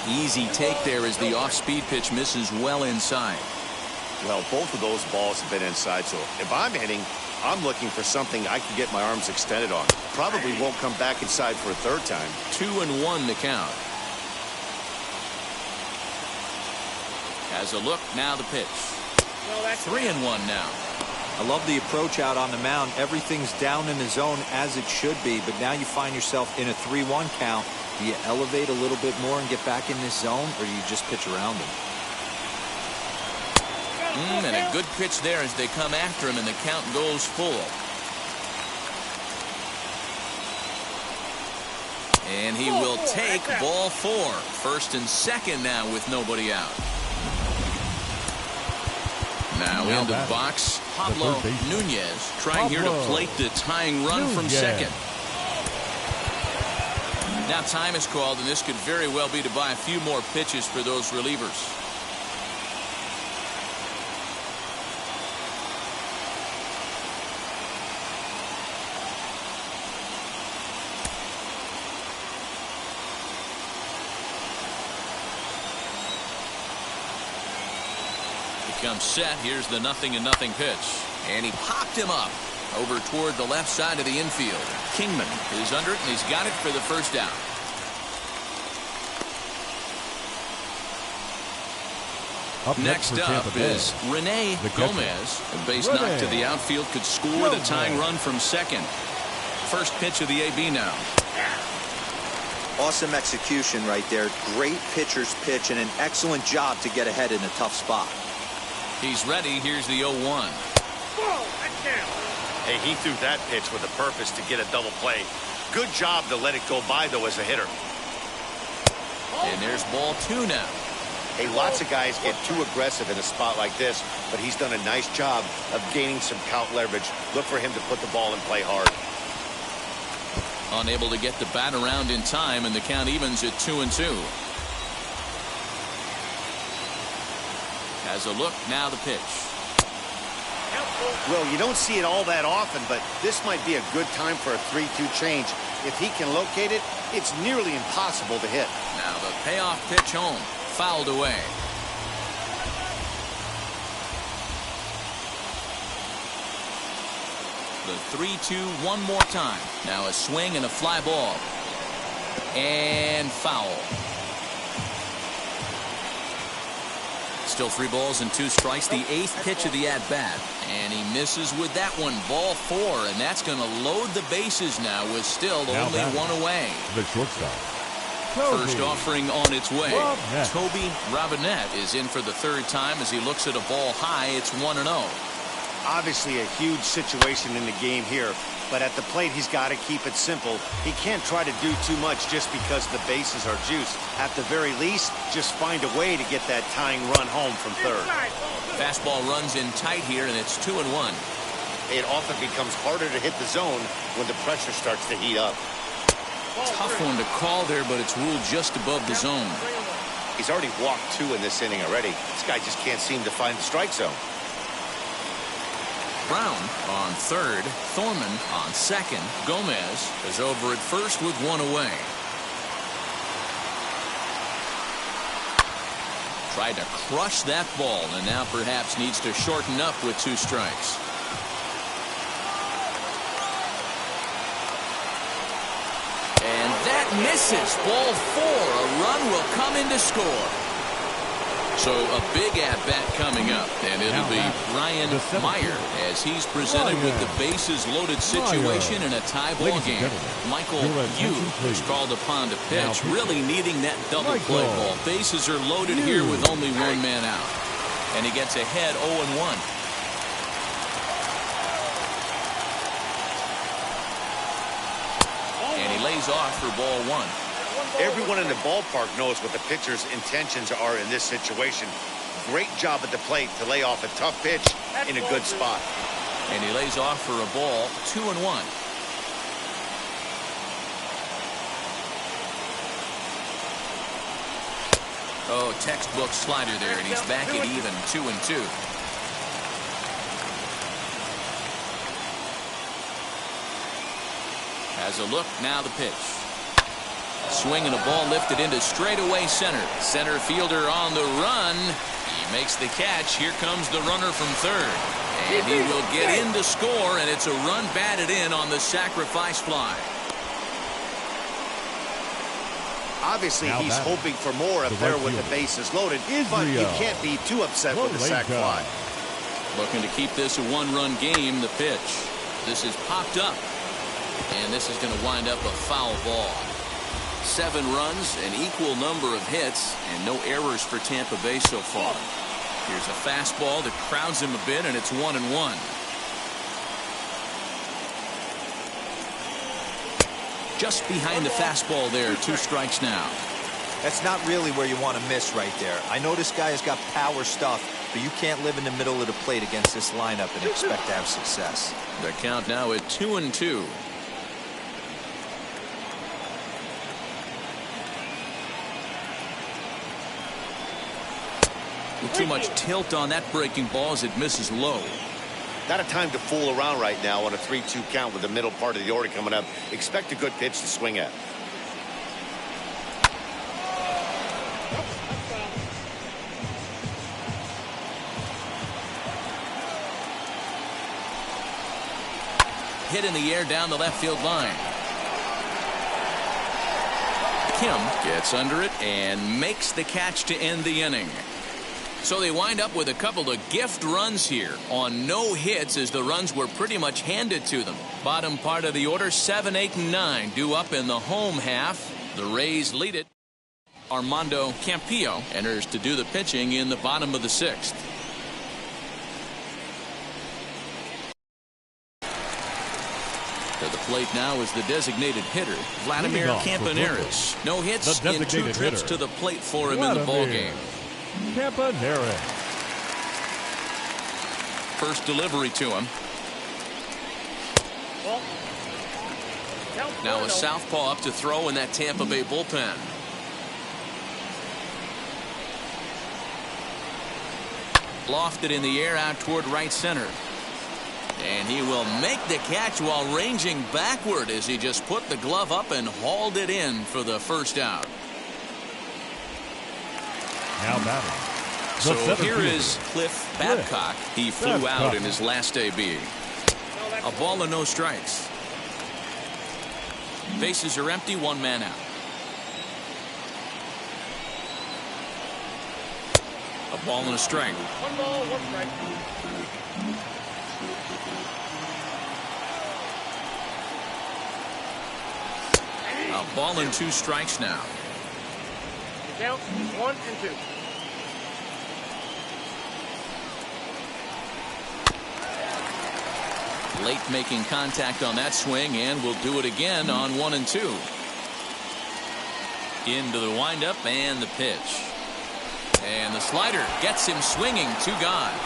Easy take there as the off-speed pitch misses well inside. Well, both of those balls have been inside, so if I'm hitting, I'm looking for something I can get my arms extended on. Probably won't come back inside for a third time. 2-1 the count. Has a look, now the pitch. 3-1 now. I love the approach out on the mound. Everything's down in the zone as it should be, but now you find yourself in a 3-1 count. Do you elevate a little bit more and get back in this zone, or do you just pitch around him? And a good pitch there as they come after him, and the count goes full. And he will take ball 4. First and second now with nobody out. Now into the box, Pablo Nunez trying here to plate the tying run from second. Now time is called, and this could very well be to buy a few more pitches for those relievers. Comes set. Here's the 0-0 pitch, and he popped him up over toward the left side of the infield. Kingman is under it, and he's got it for the first down. Next up is Rene Gomez. A base knock to the outfield could score the tying run from second. First pitch of the AB now. Awesome execution right there. Great pitcher's pitch and an excellent job to get ahead in a tough spot. He's ready. Here's the 0-1. Hey, he threw that pitch with a purpose to get a double play. Good job to let it go by, though, as a hitter. And there's ball 2 now. Hey, lots of guys get too aggressive in a spot like this, but he's done a nice job of gaining some count leverage. Look for him to put the ball in play hard. Unable to get the bat around in time, and the count evens at 2-2. Has a look, now the pitch. Well, you don't see it all that often, but this might be a good time for a 3-2 change. If he can locate it, it's nearly impossible to hit. Now the payoff pitch home, fouled away. The 3-2 one more time. Now a swing and a fly ball. And foul. Still 3 balls and 2 strikes. The 8th pitch of the at-bat. And he misses with that one. Ball 4. And that's going to load the bases now with still only 1 away. The shortstop. First offering on its way. Toby Robinette is in for the 3rd time as he looks at a ball high. It's 1-0. Obviously a huge situation in the game here, but at the plate he's got to keep it simple. He can't try to do too much just because the bases are juiced. At the very least, just find a way to get that tying run home from third. Fastball runs in tight here, and it's 2-1. It often becomes harder to hit the zone when the pressure starts to heat up. Tough one to call there, but it's ruled just above the zone. He's already walked 2 in this inning already. This guy just can't seem to find the strike zone. Brown on third, Thorman on second. Gomez is over at first with 1 away. Tried to crush that ball, and now perhaps needs to shorten up with 2 strikes. And that misses. Ball 4. A run will come in to score. So a big at-bat coming up, and it'll be Ryan Meyer as he's presented with the bases-loaded situation in a tie ball game. Michael Yu is called upon to pitch, really needing that double play ball. Bases are loaded here with only 1 man out, and he gets ahead 0-1. And he lays off for ball 1. Everyone in the ballpark knows what the pitcher's intentions are in this situation. Great job at the plate to lay off a tough pitch in a good spot. And he lays off for a ball, 2-1. Oh, textbook slider there, and he's back at even 2-2. Has a look, now the pitch. Swinging a ball lifted into straightaway center. Center fielder on the run. He makes the catch. Here comes the runner from third. And he will get in to score, and it's a run batted in on the sacrifice fly. Obviously, he's hoping for more up there with the bases loaded, but you can't be too upset with the sac fly. Looking to keep this a one-run game, the pitch. This is popped up, and this is going to wind up a foul ball. 7 runs, an equal number of hits, and no errors for Tampa Bay so far. Here's a fastball that crowds him a bit, and it's 1-1. Just behind the fastball there, 2 strikes now. That's not really where you want to miss right there. I know this guy has got power stuff, but you can't live in the middle of the plate against this lineup and expect to have success. The count now at 2-2. With too much tilt on that breaking ball as it misses low. Not a time to fool around right now on a 3-2 count with the middle part of the order coming up. Expect a good pitch to swing at. Hit in the air down the left field line. Kim gets under it and makes the catch to end the inning. So they wind up with a couple of gift runs here on no hits as the runs were pretty much handed to them. Bottom part of the order, 7, 8, and 9 due up in the home half. The Rays lead it. Armando Campillo enters to do the pitching in the bottom of the 6th. To the plate now is the designated hitter, Vladimir Campaneris. No hits in 2 trips to the plate for him in the ballgame. Campanera. First delivery to him. Now a southpaw up to throw in that Tampa Bay bullpen. Lofted in the air out toward right center. And he will make the catch while ranging backward as he just put the glove up and hauled it in for the first out. Now batting. So here is Cliff Babcock. He flew out in his last AB. A ball and no strikes. Bases are empty, 1 man out. A ball and a strike. 1 ball, 1 strike. A ball and 2 strikes now. Count 1 and 2. Late making contact on that swing, and will do it again on 1 and 2. Into the windup and the pitch. And the slider gets him swinging, 2 gone.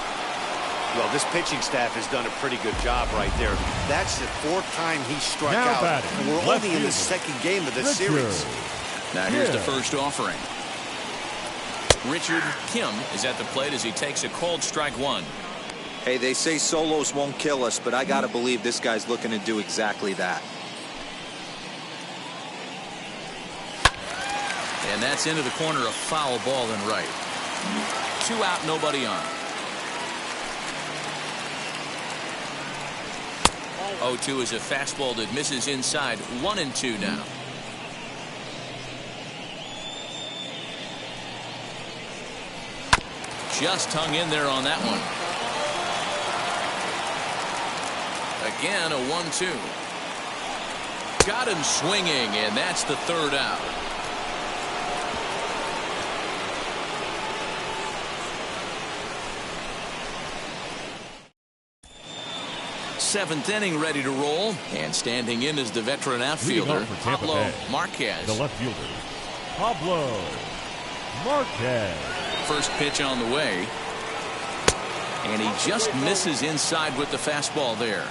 Well, this pitching staff has done a pretty good job right there. That's the 4th time he struck out. And we're only in the 2nd game of this series. Now here's the first offering. Richard Kim is at the plate as he takes a cold strike 1. Hey, they say solos won't kill us, but I gotta believe this guy's looking to do exactly that. And that's into the corner, a foul ball and right. 2 out, nobody on. 0-2 is a fastball that misses inside. 1 and 2 now. Just hung in there on that one. Again, a 1-2. Got him swinging, and that's the 3rd out. Seventh inning ready to roll, and standing in is the veteran outfielder Pablo Marquez. The left fielder, Pablo Marquez. First pitch on the way, and he just misses inside with the fastball there.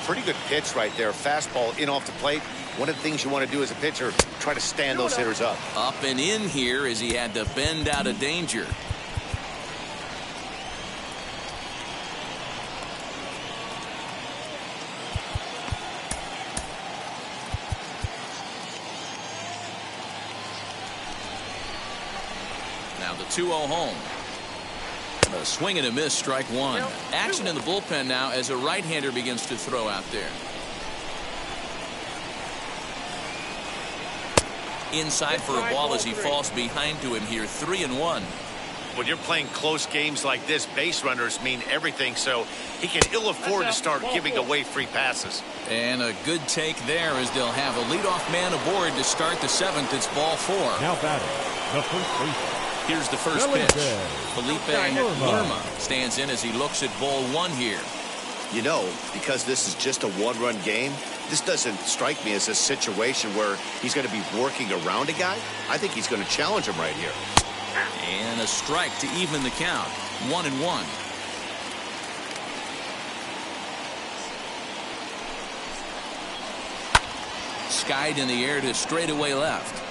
pretty good pitch right there. Fastball in off the plate. One of the things you want to do as a pitcher, try to stand those hitters up. Up and in here as he had to bend out of danger. Now the 2-0 home. A swing and a miss, strike one. Action in the bullpen now as a right-hander begins to throw out there. Inside for a ball as he falls behind to him here. 3-1. When you're playing close games like this, base runners mean everything, so he can ill afford to start giving away free passes. And a good take there as they'll have a leadoff man aboard to start the 7th. It's ball 4. Now batting, the first baseman. Here's the first pitch. Felipe Lerma stands in as he looks at ball 1 here. You know, because this is just a one-run game, this doesn't strike me as a situation where he's going to be working around a guy. I think he's going to challenge him right here. And a strike to even the count. 1-1. Skied in the air to straightaway left.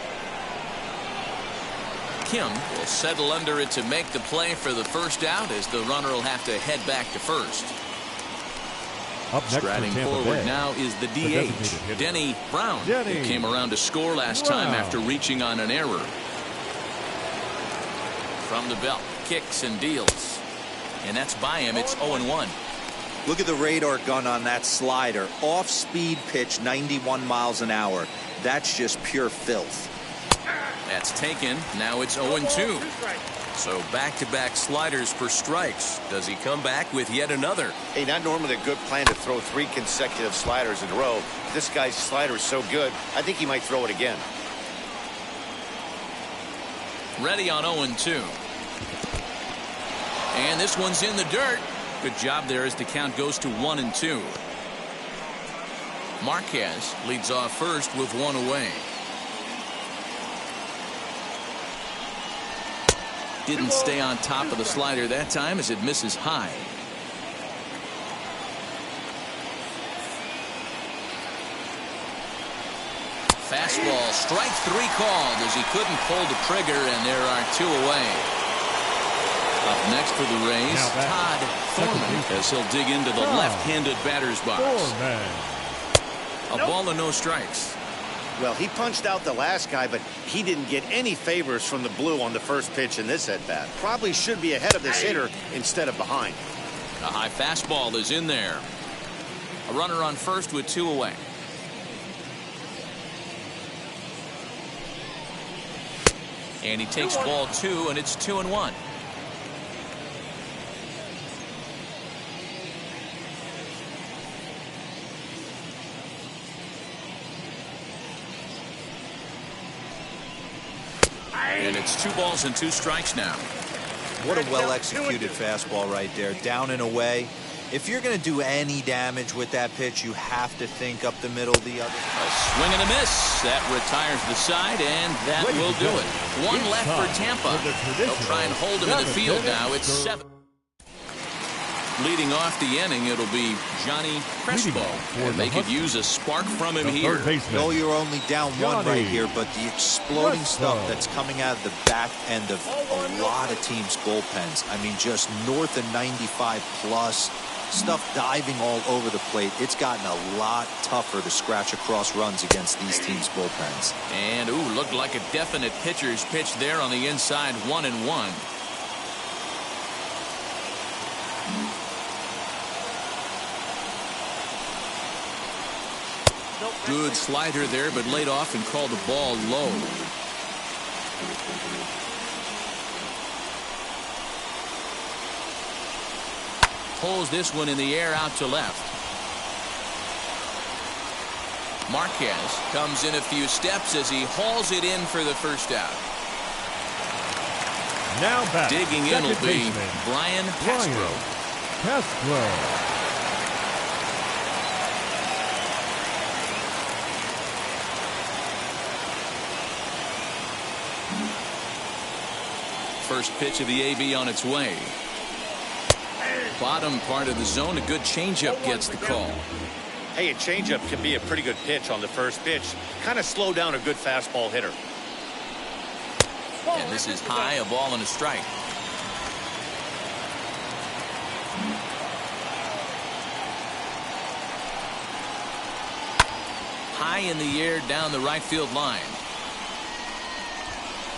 Kim will settle under it to make the play for the first out as the runner will have to head back to first. Striding forward now is the DH, Denny Brown, who came around to score last time after reaching on an error. From the belt, kicks and deals. And that's by him. It's 0-1. Look at the radar gun on that slider. Off-speed pitch, 91 miles an hour. That's just pure filth. That's taken. Now it's 0-2. So back-to-back sliders for strikes. Does he come back with yet another? Hey, not normally a good plan to throw 3 consecutive sliders in a row. This guy's slider is so good, I think he might throw it again. Ready on 0-2. And this one's in the dirt. Good job there as the count goes to 1-2. Marquez leads off first with 1 away. Didn't stay on top of the slider that time as it misses high. Fastball, strike 3 called as he couldn't pull the trigger, and there are 2 away. Up next for the Rays, Todd Thorman, as he'll dig into the left-handed batter's box. A ball and no strikes. Well, he punched out the last guy, but he didn't get any favors from the blue on the first pitch in this at-bat. Probably should be ahead of this hitter instead of behind. A high fastball is in there. A runner on first with 2 away. And he takes ball 2, and it's 2-1. And it's 2 balls and 2 strikes now. What a well-executed fastball right there. Down and away. If you're going to do any damage with that pitch, you have to think up the middle the other. A swing and a miss. That retires the side, and that will do it. 1 left for Tampa. They'll try and hold him in the field now. It's 7. Leading off the inning, it'll be Johnny Crespo. And they could use a spark from him here. No, you're only down 1 right here, but the exploding stuff that's coming out of the back end of a lot of teams' bullpens. I mean, just north of 95 plus. Stuff diving all over the plate. It's gotten a lot tougher to scratch across runs against these teams' bullpens. And, looked like a definite pitcher's pitch there on the inside. 1-1. Good slider there, but laid off and called the ball low. Pulls this one in the air out to left. Marquez comes in a few steps as he hauls it in for the first out. Now back. Digging in will be Brian Castro. First pitch of the AB on its way. Bottom part of the zone, a good changeup gets the call. Hey, a changeup can be a pretty good pitch on the first pitch. Kind of slow down a good fastball hitter. And this is high, a ball and a strike. High in the air down the right field line.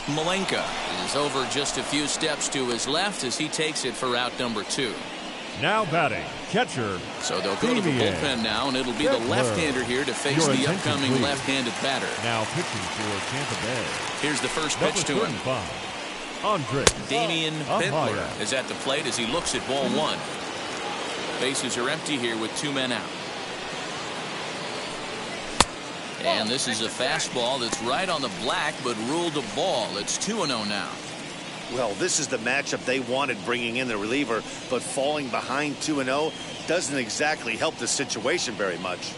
Malenka is over just a few steps to his left as he takes it for out number 2. Now batting, catcher. So they'll go to the bullpen now, and it'll be the left-hander here to face the upcoming left-handed batter. Now pitching for Tampa Bay. Here's the first pitch to him. Damian Bentler is at the plate as he looks at ball 1. Bases are empty here with 2 men out. And this is a fastball that's right on the black but ruled a ball. It's 2-0 now. Well, this is the matchup they wanted, bringing in the reliever, but falling behind 2-0 doesn't exactly help the situation very much.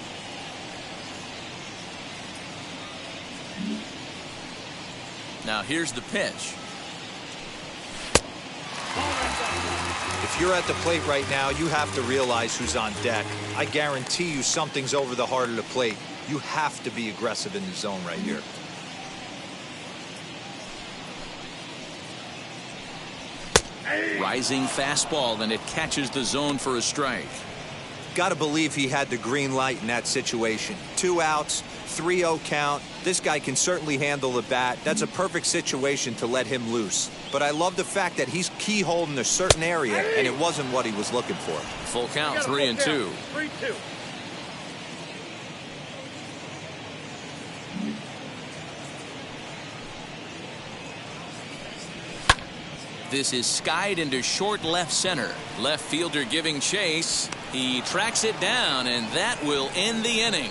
Now here's the pitch. If you're at the plate right now, you have to realize who's on deck. I guarantee you something's over the heart of the plate. You have to be aggressive in the zone right here. Rising fastball, and it catches the zone for a strike. Got to believe he had the green light in that situation. 2 outs, 3-0 count. This guy can certainly handle the bat. That's a perfect situation to let him loose. But I love the fact that he's keyholed in a certain area, and it wasn't what he was looking for. Full count, 3-2. 3-2. This is skied into short left center. Left fielder giving chase. He tracks it down, and that will end the inning.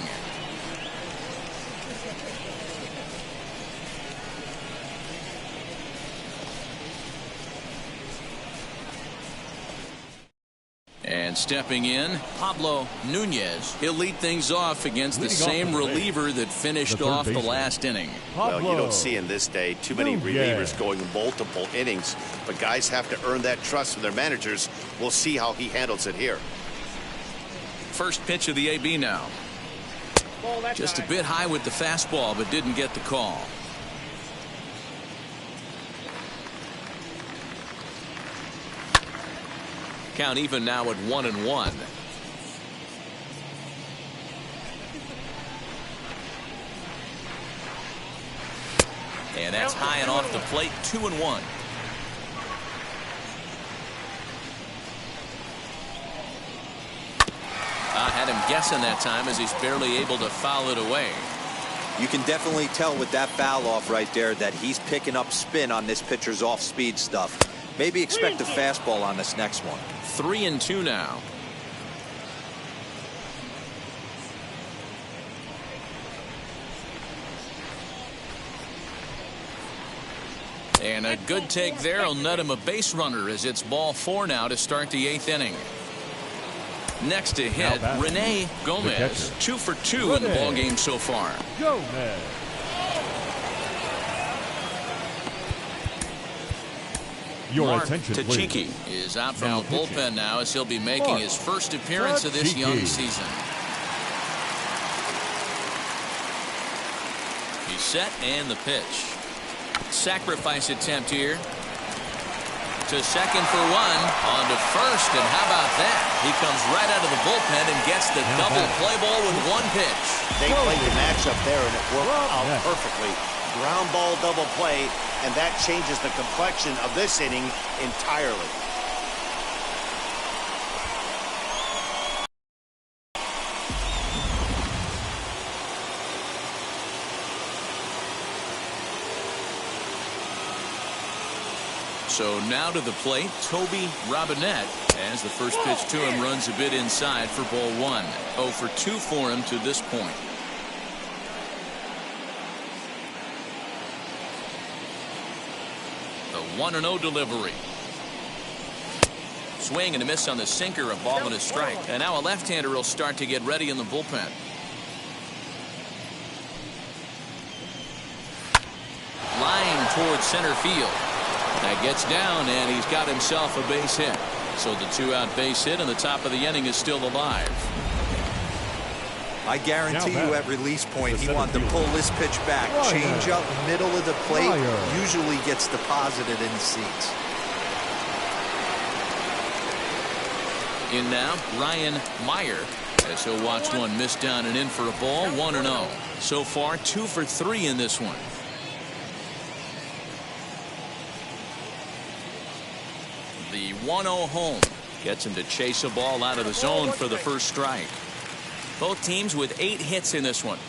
And stepping in, Pablo Nunez. He'll lead things off against the same reliever that finished off the last inning. Well, you don't see in this day too many relievers going multiple innings, but guys have to earn that trust from their managers. We'll see how he handles it here. First pitch of the AB now. Just a bit high with the fastball, but didn't get the call. Count even now at 1-1. And that's high and off the plate, 2-1. Had him guessing that time as he's barely able to foul it away. You can definitely tell with that foul off right there that he's picking up spin on this pitcher's off-speed stuff. Maybe expect a fastball on this next one. 3-2 now. And a good take there will net him a base runner as it's ball 4 now to start the 8th inning. Next to hit, Rene Gomez. 2 for 2 in the ball game so far. Gomez. Your attention, Tachiki is out from the bullpen now as he'll be making his first appearance of this young season. He's set and the pitch. Sacrifice attempt here. To second for 1, on to first, and how about that? He comes right out of the bullpen and gets the double play ball with 1 pitch. They played the matchup there, and it worked out perfectly. Ground ball double play, and that changes the complexion of this inning entirely. So now to the plate, Toby Robinette, as the first pitch to him runs a bit inside for ball 1. 0 for 2 for him to this point. The 1-0 delivery. Swing and a miss on the sinker, a ball and a strike. And now a left-hander will start to get ready in the bullpen. Line towards center field. That gets down, and he's got himself a base hit. So the 2-out base hit, and the top of the inning is still alive. I guarantee you at release point, he wanted to pull this pitch back. Change up, middle of the plate, usually gets deposited in the seats. In now, Ryan Meyer, as he'll watch one miss down and in for a ball, 1-0. So far, 2 for 3 in this one. The 1-0 home gets him to chase a ball out of the zone for the first strike. Both teams with 8 hits in this one.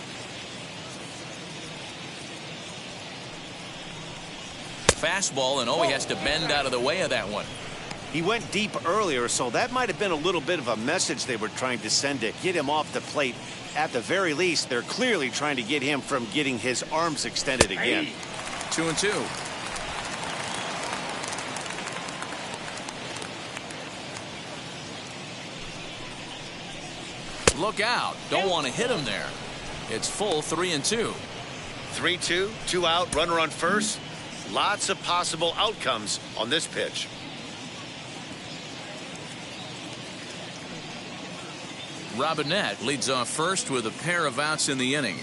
Fastball, and he has to bend out of the way of that one. He went deep earlier, so that might have been a little bit of a message they were trying to send to get him off the plate. At the very least, they're clearly trying to get him from getting his arms extended again. 2-2. Look out. Don't want to hit him there. It's full 3-2. 3-2, 2 out, runner on first. Lots of possible outcomes on this pitch. Robinette leads off first with a pair of outs in the inning.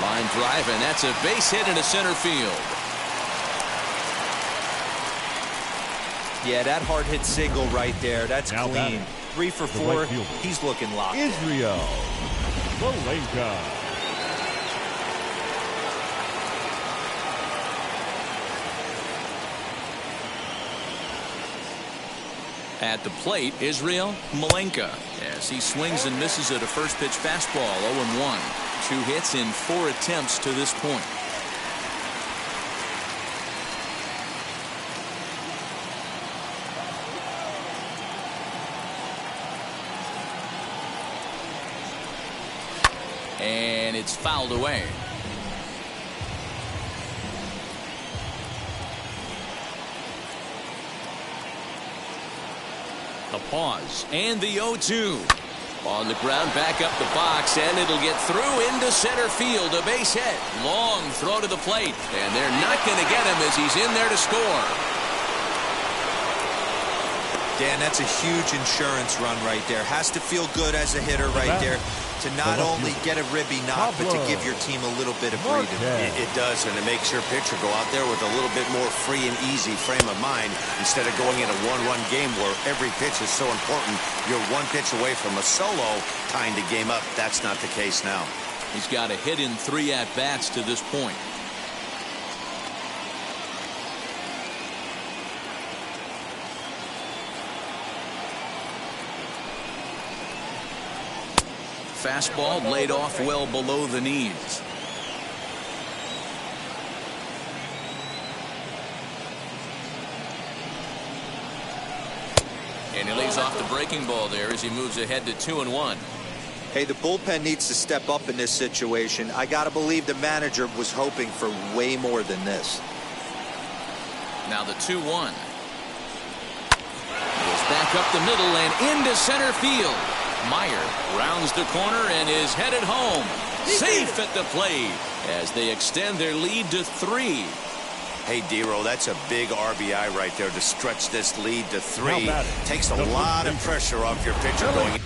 Line drive, and that's a base hit into center field. Yeah, that hard hit single right there. That's now clean. 3 for 4. Right, he's looking locked. Israel Malenka. At the plate, Israel Malenka, as he swings and misses at a first pitch fastball. 0-1. 2 hits in 4 attempts to this point. And it's fouled away. The pause and the 0-2 on the ground, back up the box, and it'll get through into center field. A base hit, long throw to the plate, and they're not going to get him as he's in there to score. Dan, that's a huge insurance run right there. Has to feel good as a hitter right there to not only get a ribby knock, but to give your team a little bit of breathing. It does, and it makes your pitcher go out there with a little bit more free and easy frame of mind instead of going in a one-run game where every pitch is so important. You're 1 pitch away from a solo tying the game up. That's not the case now. He's got a hit in 3 at-bats to this point. Fastball laid off well below the knees. And he lays off the breaking ball there as he moves ahead to 2-1. Hey, the bullpen needs to step up in this situation. I got to believe the manager was hoping for way more than this. Now the 2-1. Goes back up the middle and into center field. Meyer rounds the corner and is headed home. Safe at the plate as they extend their lead to 3. Hey, D-Row, that's a big RBI right there to stretch this lead to 3. Takes a lot of pressure off your pitcher going.